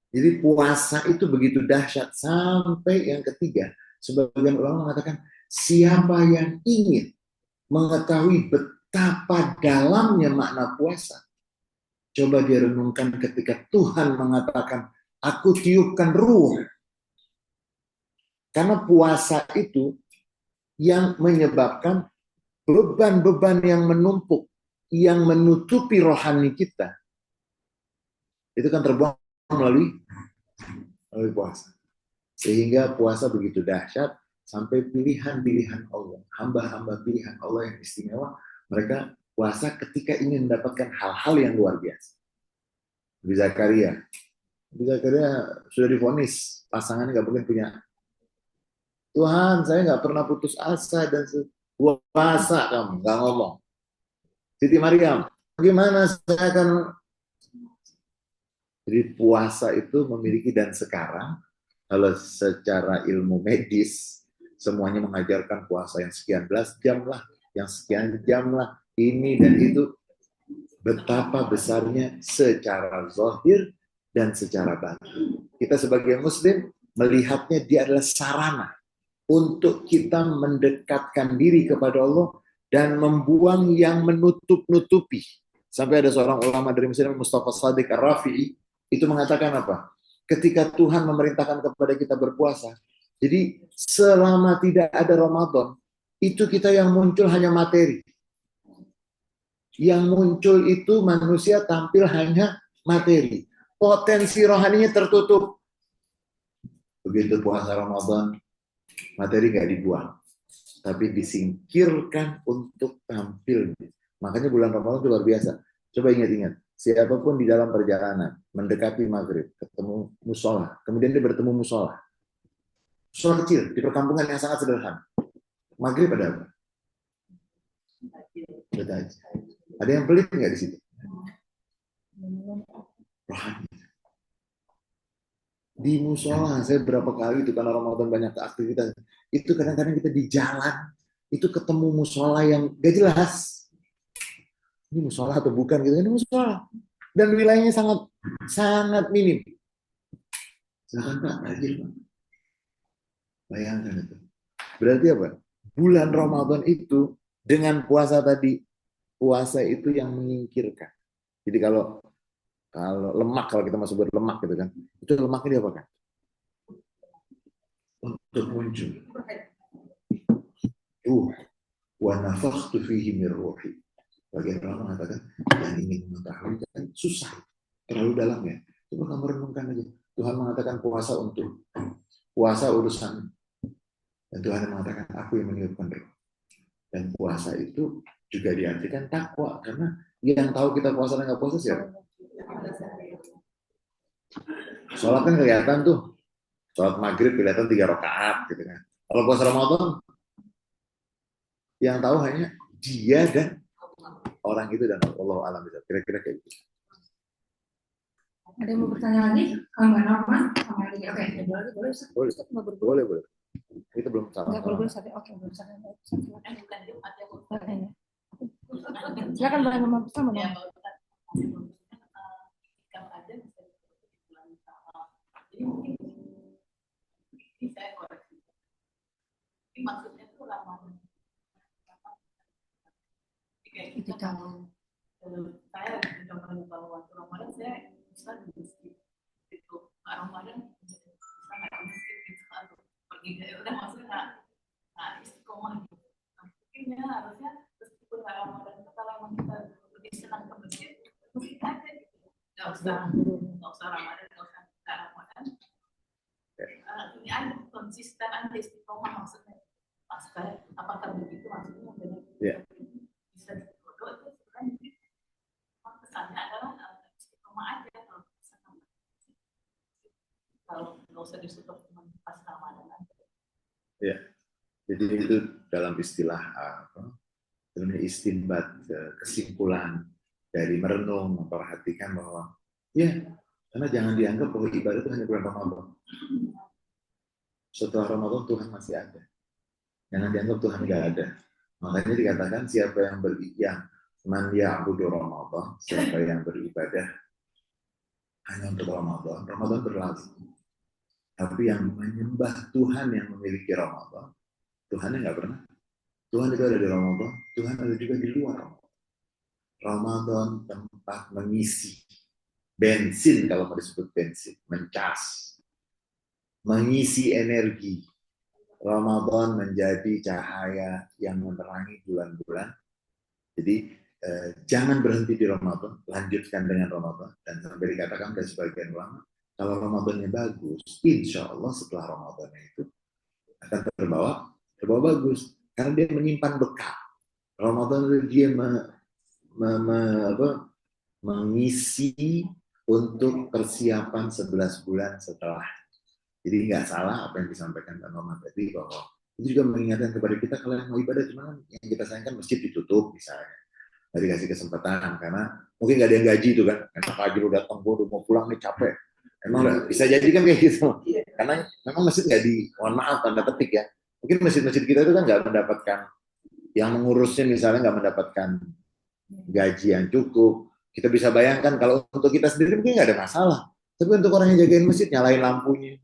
Jadi puasa itu begitu dahsyat sampai yang ketiga. Sebagian ulama mengatakan siapa yang ingin mengetahui betapa dalamnya makna puasa, coba dia renungkan ketika Tuhan mengatakan, aku tiupkan ruh. Karena puasa itu yang menyebabkan beban-beban yang menumpuk, yang menutupi rohani kita, itu kan terbuang melalui puasa. Sehingga puasa begitu dahsyat sampai pilihan-pilihan Allah, hamba-hamba pilihan Allah yang istimewa, mereka puasa ketika ingin mendapatkan hal-hal yang luar biasa. Nabi Zakaria sudah divonis pasangannya nggak mungkin punya. Tuhan, saya nggak pernah putus asa dan puasa kamu nggak ngomong. Siti Maryam, bagaimana saya akan? Jadi puasa itu memiliki, dan sekarang kalau secara ilmu medis semuanya mengajarkan puasa yang sekian belas jam lah, yang sekian jam lah, ini dan itu. Betapa besarnya secara zahir dan secara batin. Kita sebagai muslim melihatnya dia adalah sarana untuk kita mendekatkan diri kepada Allah dan membuang yang menutup-nutupi. Sampai ada seorang ulama dari Mesir, Mustafa Shadiq Ar-Rafi'i, itu mengatakan apa? Ketika Tuhan memerintahkan kepada kita berpuasa, jadi selama tidak ada Ramadan, itu kita yang muncul hanya materi. Yang muncul itu manusia tampil hanya materi. Potensi rohaninya tertutup. Begitu puasa Ramadan, materi nggak dibuang, tapi disingkirkan untuk tampil. Makanya bulan Ramadan itu luar biasa. Coba ingat-ingat, siapapun di dalam perjalanan mendekati maghrib, ketemu musola, kemudian dia bertemu musola. Musola kecil di perkampungan yang sangat sederhana. Maghrib ada apa? Ada yang pelit nggak di situ? Rohani. Di musola, saya berapa kali itu karena Ramadan banyak aktivitas. Itu kadang-kadang kita di jalan, itu ketemu musola yang gak jelas. Ini musola atau bukan gitu, ini musola. Dan wilayahnya sangat minim. Silahkan Pak, rajin Pak. Bayangkan itu. Berarti apa? Bulan Ramadan itu dengan puasa tadi, puasa itu yang menyingkirkan. Jadi kalau lemak, kalau kita masuk buat lemak gitu kan, itu lemaknya dia apa kan? Untuk muncul. Wa nafakhtu fihi min ruhi. Bagian orang mengatakan yang ingin mengetahui kan susah, terlalu dalam ya. Coba kamu renungkan aja. Tuhan mengatakan puasa untuk puasa urusan, dan Tuhan mengatakan aku yang meniupkan roh. Dan puasa itu juga diartikan takwa, karena yang tahu kita puasa dan nggak puasa siapa? Sholat kan kelihatan tuh, sholat maghrib kelihatan 3 rakaat gitu kan. Kalau puasa Ramadan, yang tahu hanya dia dan orang itu dan Allah alam itu. Kira-kira kayak gitu.
Ada yang mau bertanya lagi? Kalau nggak Norma, sama lagi. Oke,
Boleh. Itu belum salah.
Nggak boleh satu. Oke, belum salah. Silakan Bang Imam pertama.
Jadi mungkin ini saya koreksi. Ini maksudnya itu Ramadan. Kayak kita kalau saya mencoba bahwa waktu Ramadan saya bisa di masjid itu Ramadan bisa nggak di masjid gitu atau pergi udah maksudnya istiqomah gitu. Mungkin ya harusnya meskipun Ramadan kalau memang kita lebih senang ke masjid mungkin aja gitu. Nggak usah Ramadan, nggak usah Ramadan. Ini ada konsisten, ada istiqomah maksudnya. Maksudnya apakah begitu maksudnya?
Ya.
Bisa dibodoh itu sebenarnya pesannya adalah istiqomah aja kalau nggak usah disuruh pas Ramadan aja.
Ya. Jadi itu dalam istilah istinbat, kesimpulan dari merenung, memperhatikan bahwa ya, karena jangan dianggap bahwa ibadah itu hanya bulan Ramadan. Setelah Ramadan Tuhan masih ada. Jangan dianggap Tuhan nggak ada. Makanya dikatakan siapa yang beribadah, man ya'budu Ramadan, siapa yang beribadah hanya untuk Ramadan, Ramadan berlalu. Tapi yang menyembah Tuhan yang memiliki Ramadan, Tuhan yang nggak pernah. Tuhan itu ada di Ramadan, Tuhan ada juga di luar Ramadan. Ramadan tempat mengisi bensin, kalau mau disebut bensin, mencas, mengisi energi. Ramadan menjadi cahaya yang menerangi bulan-bulan. Jadi jangan berhenti di Ramadan, lanjutkan dengan Ramadan. Dan sampai dikatakan oleh sebagian ulama, kalau Ramadannya bagus, insya Allah setelah Ramadannya itu akan terbawa bagus. Karena dia menyimpan bekal. Ramadan itu dia mengisi untuk persiapan 11 bulan setelah. Jadi nggak salah apa yang disampaikan Pak Norman tadi, bahwa itu juga mengingatkan kepada kita kalau yang mau ibadah, cuma yang kita sayangkan masjid ditutup misalnya, nggak dikasih kesempatan karena mungkin nggak ada yang gaji itu kan, enak aja lu datang, gue udah mau pulang nih capek, emang bisa jadi kan kayak gitu, karena memang masjid nggak mohon maaf tanda petik ya, mungkin masjid-masjid kita itu kan nggak mendapatkan, yang mengurusnya misalnya nggak mendapatkan gaji yang cukup. Kita bisa bayangkan kalau untuk kita sendiri mungkin nggak ada masalah, tapi untuk orang yang jagain masjid, nyalain lampunya,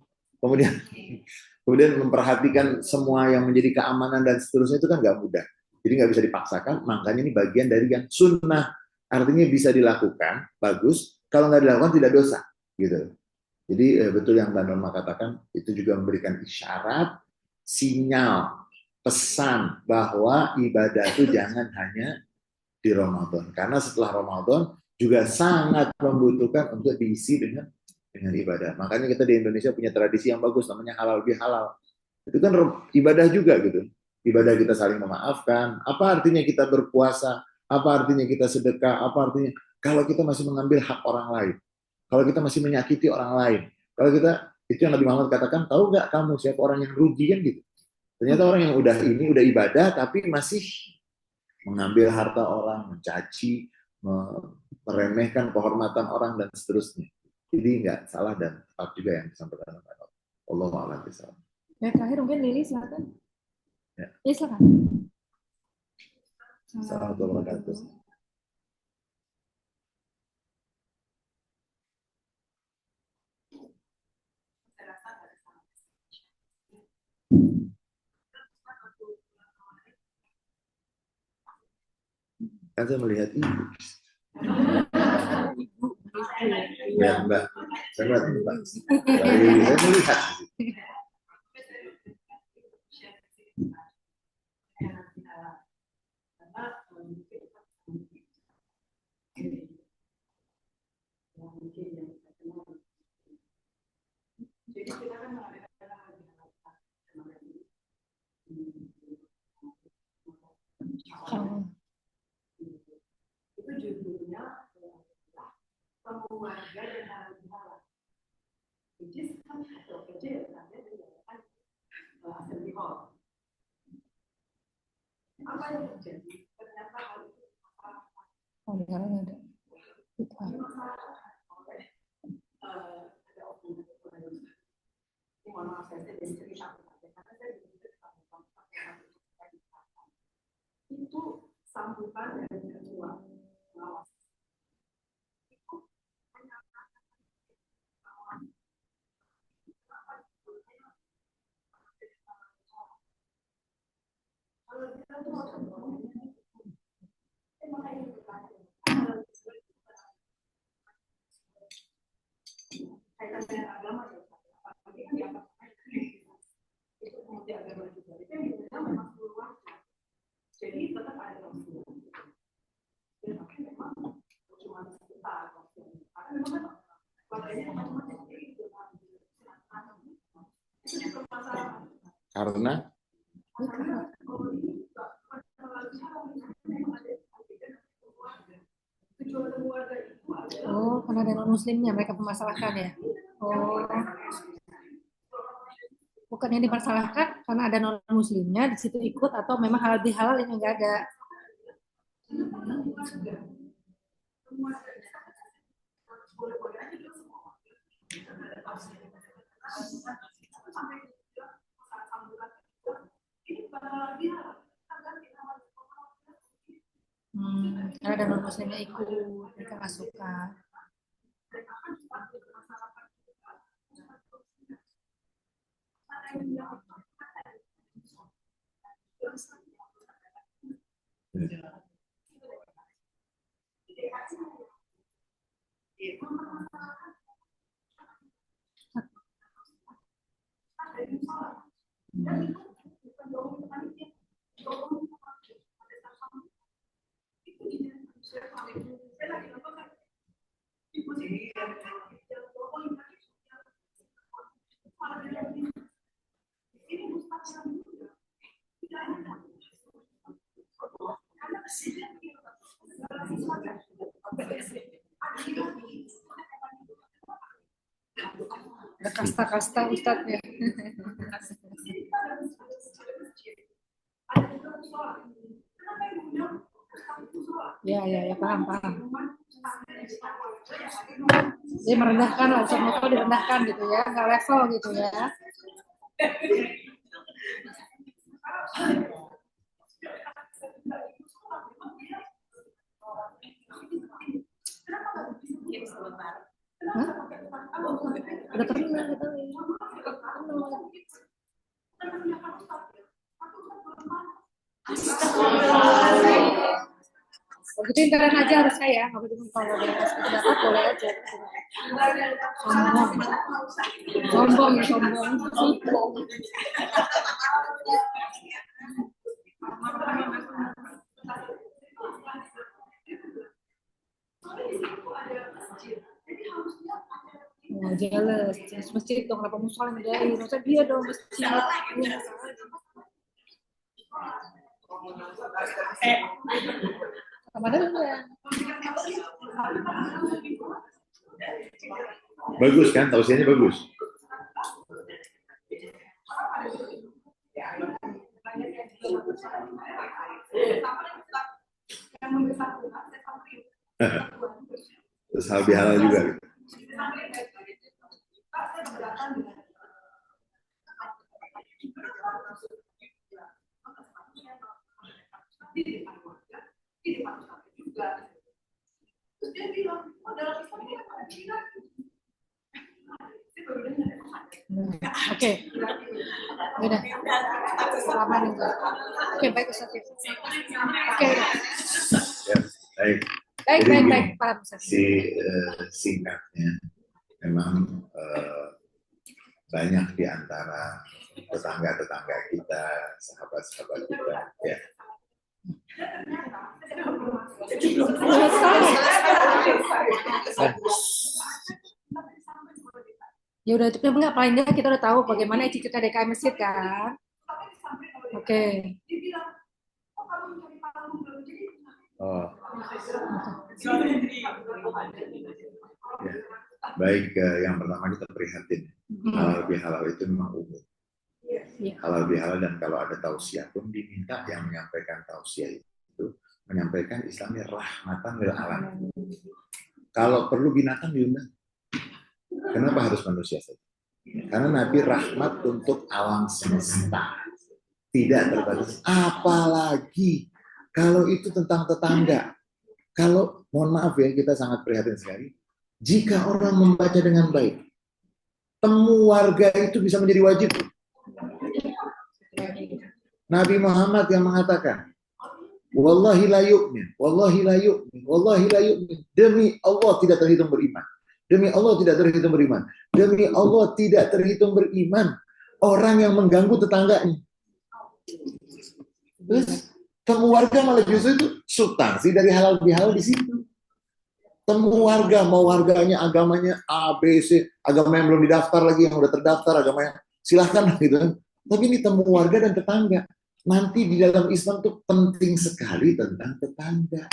kemudian memperhatikan semua yang menjadi keamanan dan seterusnya, itu kan nggak mudah. Jadi nggak bisa dipaksakan, makanya ini bagian dari yang sunnah. Artinya bisa dilakukan, bagus. Kalau nggak dilakukan tidak dosa, gitu. Jadi betul yang Mbak Norma katakan, itu juga memberikan isyarat, sinyal, pesan bahwa ibadah itu jangan hanya di Ramadan. Karena setelah Ramadan juga sangat membutuhkan untuk diisi dengan ibadah. Makanya kita di Indonesia punya tradisi yang bagus, namanya halal bihalal. Itu kan ibadah juga gitu. Ibadah kita saling memaafkan. Apa artinya kita berpuasa? Apa artinya kita sedekah? Apa artinya kalau kita masih mengambil hak orang lain? Kalau kita masih menyakiti orang lain, kalau kita, itu yang Nabi Muhammad katakan, tahu nggak kamu siapa orang yang rugi kan gitu. Ternyata orang yang udah ibadah tapi masih mengambil harta orang, mencaci, meremehkan kehormatan orang dan seterusnya. Jadi nggak salah dan tepat juga yang disampaikan oleh Allah. Allahu a'lam bishawab.
Ya, terakhir mungkin Lili silakan.
Ya.
Ya, silakan.
Assalamualaikum warahmatullahi wabarakatuh. Kan saya melihat ibu. Ya Mbak, saya melihat Mbak. Saya melihat.
Itu judulnya keluarga dan halal bihalal. Which is kan hasil kecil karena dilakukan assembly hall. Apa yang terjadi? Ternyata hal itu
ada.
ada oknum ini mohon maaf saya jadi cerita karena saya itu sambutan dari ketua pengawas. Kaitan dengan agama itu multi agama juga. Itu yang memang seluruh jadi tetap ada Rasulullah. Dan makanya memang cuma kita karena memang padanya macam-macam itu juga masalah.
Karena
Oh, karena ada non-muslimnya mereka permasalahkan ya. Oh, bukan yang dipersalahkan karena ada non-muslimnya di situ ikut atau memang halal bihalal yang enggak ada. Karena ada non-muslimnya ikut, mereka nggak suka. Ada kasta-kasta Ustadz ya. Ya, paham. Dia merendahkan lah, semua direndahkan gitu ya, nggak level gitu ya. Hah? Udah pernah gitu. Begitu intern aja harus saya, nggak boleh kalau ada yang kasih pendapat boleh aja. Sombong, sombong. Oh, jealous masjid dong, kenapa musola yang dari, masa dia dong masjid. Kemana enggak?
Bagus kan, tausiahnya bagus. Terus hal bihalal juga gitu.
Oke. Udah. Selamat minggu. Oke, baik Ustaz. Oke.
Ya, baik.
Baik, Pak Ustaz.
Singkatnya, memang banyak di antara tetangga-tetangga kita, sahabat-sahabat kita, ya.
Ya udah itu enggak, paling enggak kita udah tahu bagaimana attitude DKM Masjid kan. Oke.
Oh. Ya. Baik, yang pertama kita prihatin. Halal bihalal itu memang umum. Halal bihalal, dan kalau ada tausiah pun diminta yang menyampaikan tausiah itu menyampaikan Islamnya rahmatan lil alamin. Kalau perlu binatang diundang. Kenapa harus manusia saja? Karena Nabi rahmat untuk alam semesta. Tidak terbatas. Apalagi kalau itu tentang tetangga. Kalau, mohon maaf ya, kita sangat prihatin sekali. Jika orang membaca dengan baik, temu warga itu bisa menjadi wajib. Nabi Muhammad yang mengatakan, Wallahi la yu'min, wallahi la yu'min, wallahi la yu'min. Demi Allah tidak terhitung beriman. Demi Allah tidak terhitung beriman. Demi Allah tidak terhitung beriman orang yang mengganggu tetangganya. Terus temu warga malah justru itu substansi dari halal bihalal di situ. Temu warga, mau warganya agamanya A, B, C, agama yang belum didaftar lagi, yang udah terdaftar, agamanya silahkan gitu. Tapi ini temu warga dan tetangga. Nanti di dalam Islam tuh penting sekali tentang tetangga.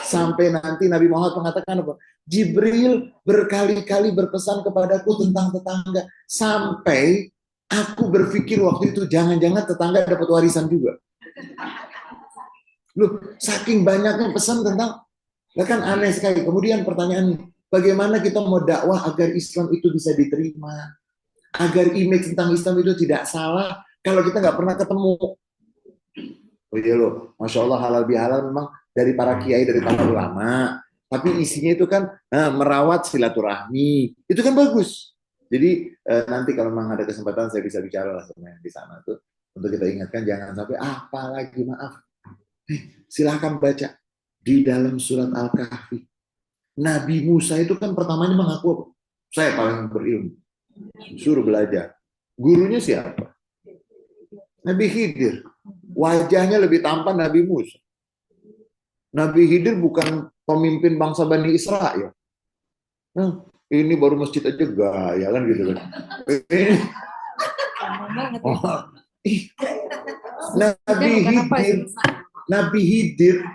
Sampai nanti Nabi Muhammad mengatakan apa? Jibril berkali-kali berpesan kepadaku tentang tetangga. Sampai aku berpikir waktu itu jangan-jangan tetangga dapat warisan juga. Loh, saking banyaknya pesan tentang, kan aneh sekali. Kemudian pertanyaannya, bagaimana kita mau dakwah agar Islam itu bisa diterima? Agar image tentang Islam itu tidak salah kalau kita nggak pernah ketemu. Oh iya loh, Masya Allah halal bihalal memang dari para kiai, dari para ulama. Tapi isinya itu kan merawat silaturahmi. Itu kan bagus. Jadi nanti kalau memang ada kesempatan saya bisa bicara lah sama yang di sana tuh. Untuk kita ingatkan jangan sampai apalagi maaf. Silahkan baca di dalam surat Al-Kahfi. Nabi Musa itu kan pertamanya mengaku apa? Saya paling berilmu. Suruh belajar. Gurunya siapa? Nabi Khidir. Wajahnya lebih tampan Nabi Musa. Nabi Khidir bukan pemimpin bangsa Bani Israel. Nah, ini baru masjid aja gaya kan gitu kan. Nabi Khidir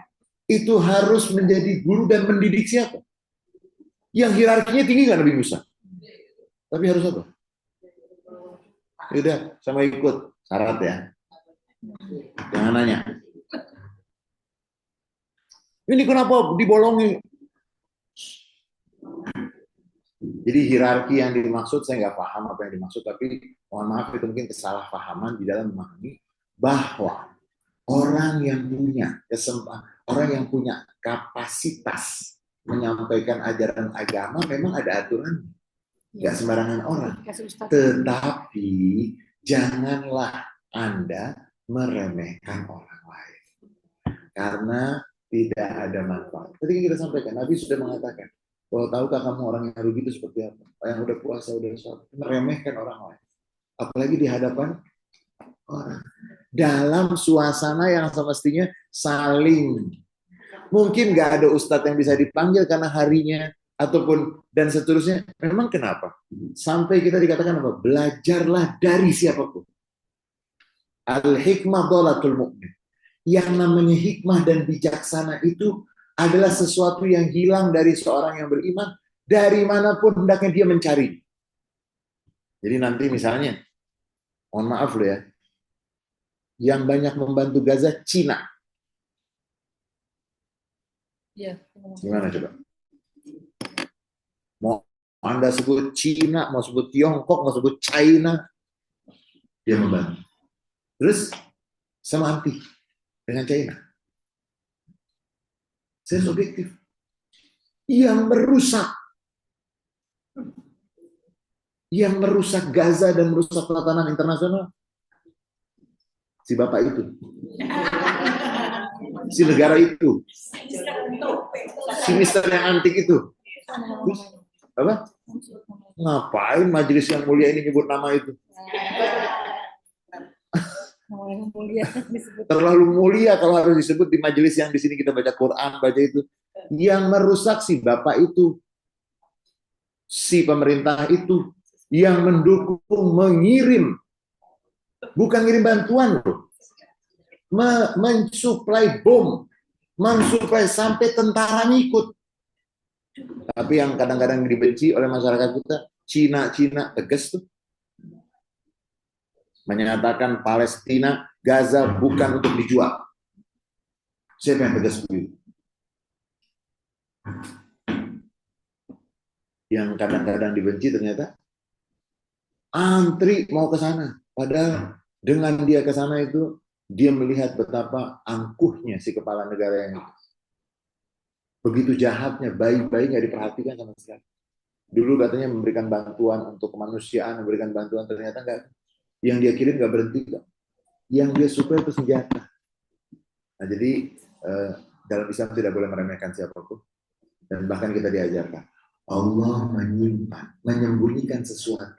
itu harus menjadi guru dan mendidik siapa? Yang hierarkinya tinggi nggak Nabi Musa? Tapi harus apa? Udah, sama ikut syarat ya. Jangan nanya. Ini kenapa dibolongi? Jadi hierarki yang dimaksud saya nggak paham apa yang dimaksud, tapi mohon maaf itu mungkin kesalahpahaman di dalam memahami bahwa orang yang punya kesempatan, orang yang punya kapasitas menyampaikan ajaran agama memang ada aturan, nggak sembarangan orang. Tetapi janganlah Anda meremehkan orang lain. karena tidak ada manfaat. Ketika kita sampaikan, Nabi sudah mengatakan, bahwa tahukah kamu orang yang rugi itu seperti apa? Yang udah puasa, udah sholat, meremehkan orang lain. Apalagi di hadapan orang. Dalam suasana yang semestinya saling. Mungkin nggak ada ustadz yang bisa dipanggil karena harinya, ataupun dan seterusnya. Memang kenapa? Sampai kita dikatakan apa? Belajarlah dari siapapun. Al-hikmah dhalatul mu'min. Yang namanya hikmah dan bijaksana itu adalah sesuatu yang hilang dari seorang yang beriman, dari manapun hendaknya dia mencari. Jadi nanti misalnya, mohon maaf loh ya, yang banyak membantu Gaza Cina.
Ya.
Gimana coba? Mau Anda sebut Cina, mau sebut Tiongkok, mau sebut China, dia membantu. Terus sama anti dengan China. Saya subjektif. Yang merusak Gaza dan merusak tatanan internasional, si bapak itu, si negara itu, si mister yang antik itu. Terus, apa? Ngapain majelis yang mulia ini nyebut nama itu? Terlalu mulia kalau harus disebut di majelis yang di sini kita baca Quran, baca itu. Yang merusak si bapak itu, si pemerintah itu, yang mendukung, mengirim, bukan ngirim bantuan loh, mensuplai bom, mensuplai sampai tentara ngikut. Tapi yang kadang-kadang dibenci oleh masyarakat kita, Cina tegas tuh. Menyatakan Palestina, Gaza bukan untuk dijual. Siapa yang tegas begitu? Yang kadang-kadang dibenci ternyata antri mau ke sana. Padahal dengan dia ke sana itu, dia melihat betapa angkuhnya si kepala negara yang itu. Begitu jahatnya, bayi-bayi nggak diperhatikan sama sekali. Dulu katanya memberikan bantuan untuk kemanusiaan, memberikan bantuan, ternyata nggak. Yang dia kirim nggak berhenti kok. Yang dia suplai itu senjata. Nah jadi dalam Islam tidak boleh meremehkan siapapun. Dan bahkan kita diajarkan Allah menyimpan, menyembunyikan sesuatu.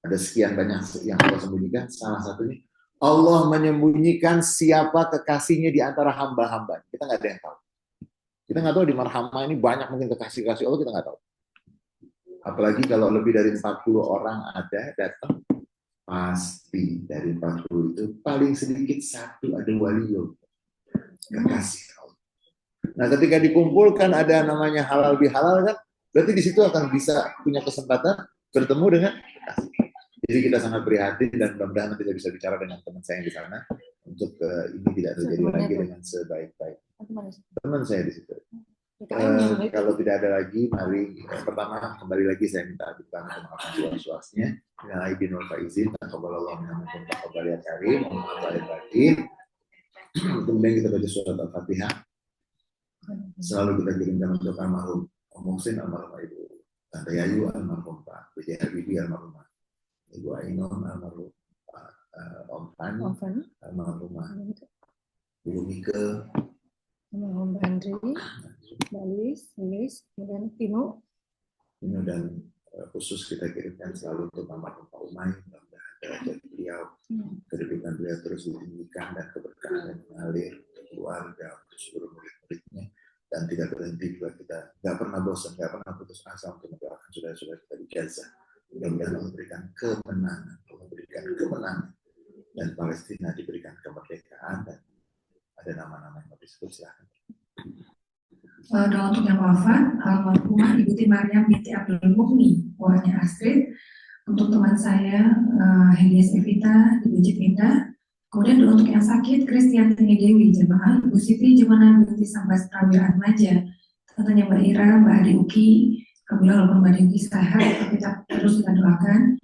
Ada sekian banyak yang Allah sembunyikan. Salah satunya Allah menyembunyikan siapa kekasihnya di antara hamba-hamba. Kita nggak ada yang tahu. Kita nggak tahu di marhamah ini banyak mungkin kekasih-kekasih Allah, kita nggak tahu. Apalagi kalau lebih dari 40 orang ada datang, pasti dari 40 itu paling sedikit satu ada waliyo, kekasih Allah. Nah ketika dikumpulkan ada namanya halal bihalal kan, berarti di situ akan bisa punya kesempatan bertemu dengan kekasih. Jadi kita sangat prihatin dan mudah-mudahan nanti bisa bicara dengan teman saya di sana untuk ini tidak terjadi lagi dengan sebaik-baik. Teman saya di situ. Kalau tidak ada lagi, mari pertama kembali lagi saya minta dukungan maaf suas-suasnya. Minal aidin wal faizin, taqabbalallahu minna minkum taqabbal karim, mohon batin. Kemudian kita baca surat Al-Fatihah. Selalu kita kirimkan untuk almarhum Om Muhsin, almarhum Ibu Tante Yayu, almarhum Pak B.J. Habibie, almarhum Ibu Ainun, almarhum Om Fan, almarhum Ibu Mika,
almarhum Andri, Balis, kemudian Pino
dan khusus kita kirimkan selalu untuk almarhum Pak Umay, mudah-mudahan derajat beliau, kedudukan beliau terus ditinggikan dan keberkahan mengalir untuk keluarga, untuk seluruh murid-muridnya, dan tidak berhenti juga kita nggak pernah bosan, nggak pernah putus asa untuk mendoakan saudara-saudara kita di Gaza. Mudah-mudahan Allah berikan kemenangan, dan Palestina diberikan kemerdekaan, dan ada nama-nama yang disebut, silahkan.
Doa untuk yang wafat, almarhumah Ibu Mariam binti Abdul Mukmi, buahnya Astrid, untuk teman saya Helias Evita di Bukit Indah. Kemudian doa untuk yang sakit, Kristianti Dewi jemaah, Ibu Siti Jemana binti Sambas Prawira Atmaja, tentunya Mbak Ira, Mbak Adi Uki, kemudian walaupun Mbak Dewi sehat, kita terus kita doakan.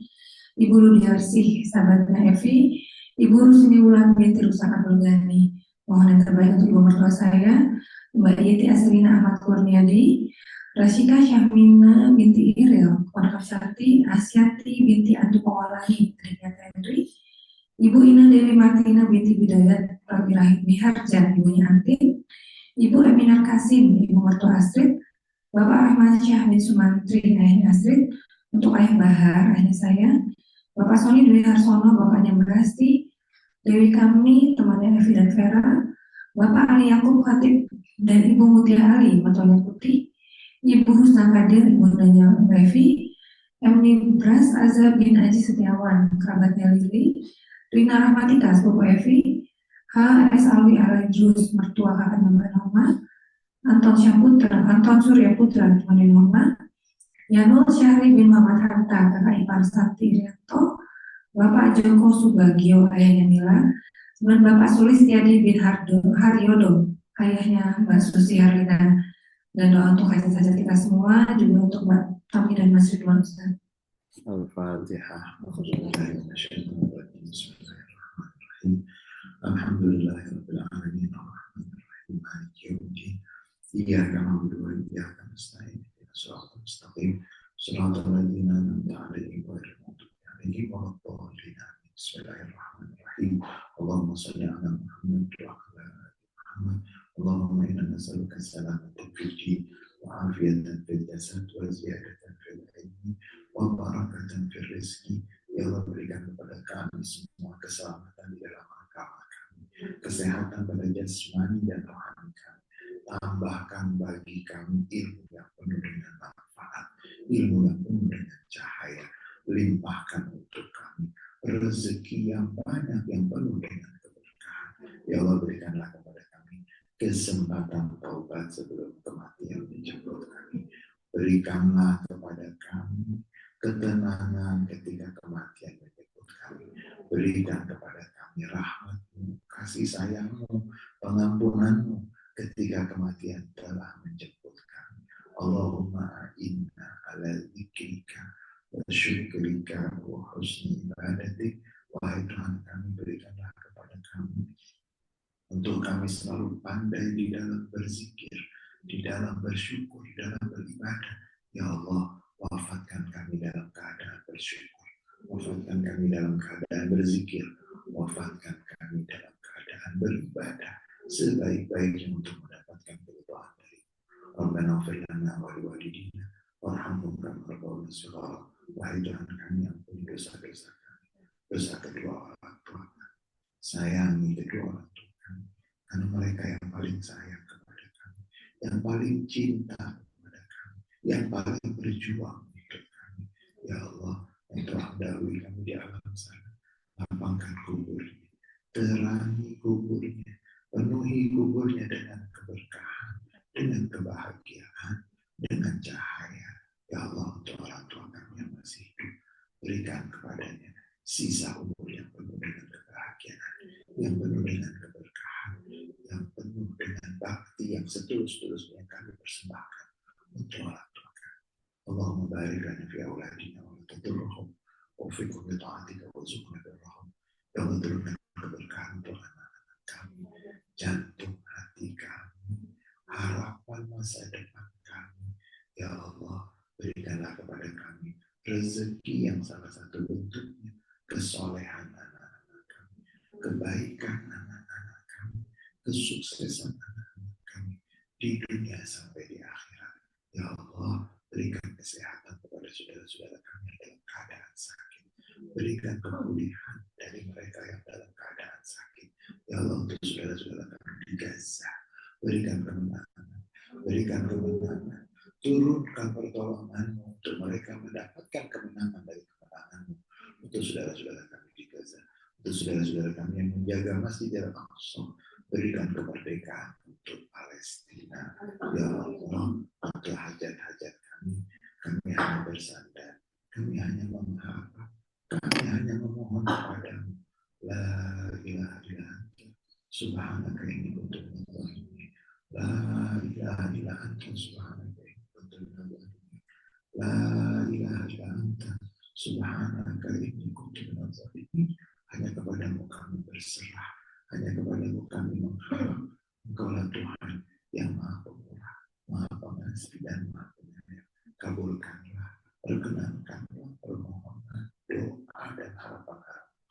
Ibu Rudiarsih, sahabatnya Evi, Ibu Rusini Wulan binti Rusak Abdul Ghani. Mohon yang terbaik untuk ibu mertua saya, Mbak Yeti Aslina Ahmad Kurniadi, Rasika Syahmina binti Iril, Konraf Syarti, Asyati binti Antu Pawalahi, Trinyata Henry, Ibu Ina Dewi Martina binti Bidayat, Bapak Birahi Miharja, ibunya Antin, Ibu Eminar Kasim, ibu mertua Astrid, Bapak Rahman Syah bin Sumantri, ayahnya Astrid, untuk ayah Bahar, ayahnya saya, Bapak Sony Dwi Harsono, bapaknya Berasti, Dewi Kami, temannya Evi dan Vera, Bapak Ali Yakub Khatib dan Ibu Mutia Ali, mertuanya Putih, Ibu Husna Kadir, ibundanya Evi, Emni Bras Azhar bin Aji Setiawan, kerabatnya Lili, Rina Rahmatika, sepupu Evi, H.S. Alwi Alajus, mertua kakaknya Mbak Noma, Anton Surya Putra, temannya Noma, Yanul Syahri bin Muhammad Hatta, kakak ipar Sakti Rianto, Bapak Joko Subagio, ayahnya Mila, dan Bapak Sulistiadi bin Haryodo, ayahnya Mbak Susi Harlina, dan doa untuk hajat-hajat kita semua, juga untuk Mbak Tami dan Mas Ridwan Ustaz.
Al-Fatihah. Bismillahirrahmanirrahim. Alhamdulillahirabbil alamin. Arrahmanirrahim. Maliki yaumiddin. Iyyaka na'budu wa iyyaka nasta'in. Ihdinas siratal mustaqim. Shiratal ladzina an'amta 'alaihim ghairil maghdubi 'alaihim waladdallin. Bismillahirrahmanirrahim. Allahumma shalli 'ala Muhammad wa 'ala ali Muhammad. Allahumma inna nas'aluka salamatan fid din wa 'afiyatan fil jasad wa ziyadatan fil ilmi wa barakatan fil rizqi. Ya Allah, berikan kepada kami semua keselamatan di dalam agama kami, kesehatan pada jasmani dan rohani kami. Tambahkan bagi kami ilmu yang penuh dengan manfaat, ilmu yang penuh dengan cahaya. Limpahkan untuk kami rezeki yang banyak yang penuh dengan keberkahan. Ya Allah, berikanlah kepada kami kesempatan taubat sebelum kematian menjemput kami. Berikanlah kepada kami ketenangan ketika kematian menjemput kami. Berikan kepada kami rahmat-Mu, kasih sayang-Mu, pengampunan-Mu ketika kematian telah menjemput kami. Allahumma inna ala dzikrika wa syukrika wa husni ibadatik. Wahai Tuhan kami, berikanlah kepada kami untuk kami selalu pandai di dalam berzikir, di dalam bersyukur, di dalam beribadah. Ya Allah, wafatkan kami dalam keadaan bersyukur, wafatkan kami dalam keadaan berzikir, wafatkan kami dalam keadaan beribadah sebaik-baiknya untuk mendapatkan keridhaan dari Rabbana ighfir lana wa liwalidina warhamhum kama rabbauna shighara. Wahai Tuhan kami, ampuni dosa-dosa kami, dosa kedua orang tua kami, sayangi kedua orang tua kami, karena mereka yang paling sayang kepada kami, yang paling cinta kepada kami, yang paling berjuang untuk kami. Ya Allah, yang telah mendahului kami di alam sana, lapangkan kuburnya, terangi kuburnya, penuhi kuburnya dengan keberkahan, dengan kebahagiaan, dengan cahaya. Ya Allah, untuk orang tua kami yang masih hidup, berikan kepadanya sisa umur yang penuh dengan kebahagiaan, yang penuh dengan keberkahan, yang penuh dengan bakti yang setulus-tulusnya kami persembahkan untuk orang tua kami. Allahumma barik lana fi auladina wa la tadurruhum wa fi kulli ta'atika wa zuqna birrahum. Ya Allah, turunkan keberkahan untuk anak-anak kami, jantung hati kami, harapan masa depan kami. Ya Allah, berikanlah kepada kami rezeki yang salah satu bentuknya kesolehan anak-anak kami, kebaikan anak-anak kami, kesuksesan anak-anak kami di dunia sampai di akhirat. Ya Allah, berikan kesehatan kepada saudara-saudara kami yang dalam keadaan sakit. Berikan kemuliaan dari mereka yang dalam keadaan sakit. Ya Allah, untuk saudara-saudara kami di Gaza, berikan kemenangan, berikan kemenangan. Turunkan pertolongan-Mu untuk mereka mendapatkan kemenangan dari kemenangan-Mu. Untuk saudara-saudara kami di Gaza, untuk saudara-saudara kami yang menjaga Masjidil Aqsa, berikan kemerdekaan untuk Palestina. Ya Allah, untuk hajat-hajat kami hanya bersandar, kami hanya mengharap, kami hanya memohon kepadamu. La ilaha illa anta subhanaka inni kuntu minadh dhalimin. La ilaha illa anta subhanaka inni kuntu minadh dhalimin. La ilaha illa anta subhanaka inni kuntu minadh dhalimin. Hanya kepadamu kami berserah, hanya kepadamu kami mengharap. Engkaulah Tuhan yang Maha Pemurah, Maha Pengasih dan Maha Penyayang. Kabulkanlah, perkenankanlah permohonan, doa dan harapan-harapan.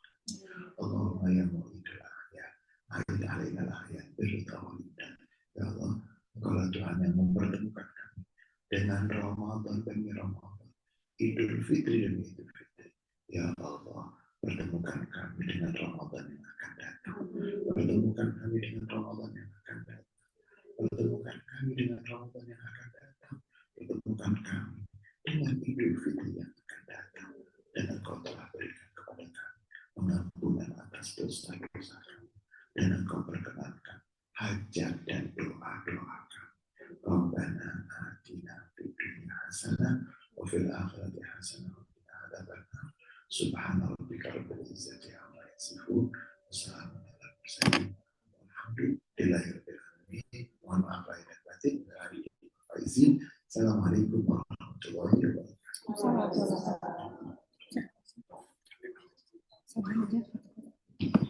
Allahumma ya mu'idul ahya, ahid alaina Tuhan yang mempertemukan kami dengan Ramadan demi Ramadan, Idul Fitri demi Idul Fitri. Ya Allah, pertemukan kami dengan Ramadan yang akan datang. Pertemukan kami dengan Ramadan yang akan datang. Pertemukan kami dengan Ramadan yang akan datang. Pertemukan kami dengan Idul Fitri yang akan datang. Dan Engkau telah berikan kepada kami pengampunan atas dosa-dosa kami. Dan Engkau perkenankan hajat dan doa-doa kami. Rabbana atina fid dunya hasanah wa fil akhirati hasanah wa qina adzabannar. Subhana rabbika rabbil izzati amma yasifun. Wassalamu ala mursalin. Alhamdulillahirabbil alamin. Mohon maaf lahir dan batin dari Faizin. Assalamualaikum warahmatullahi wabarakatuh.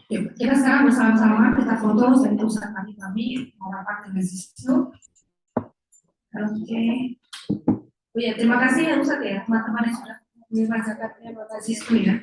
Yuk, kita sekarang bersama-sama kita foto dari usaha kami mau rapat dengan Zisnu. Oke. Oh ya, terima kasih ya Ustaz ya teman-teman yang sudah mengerjakan Zisnu ya.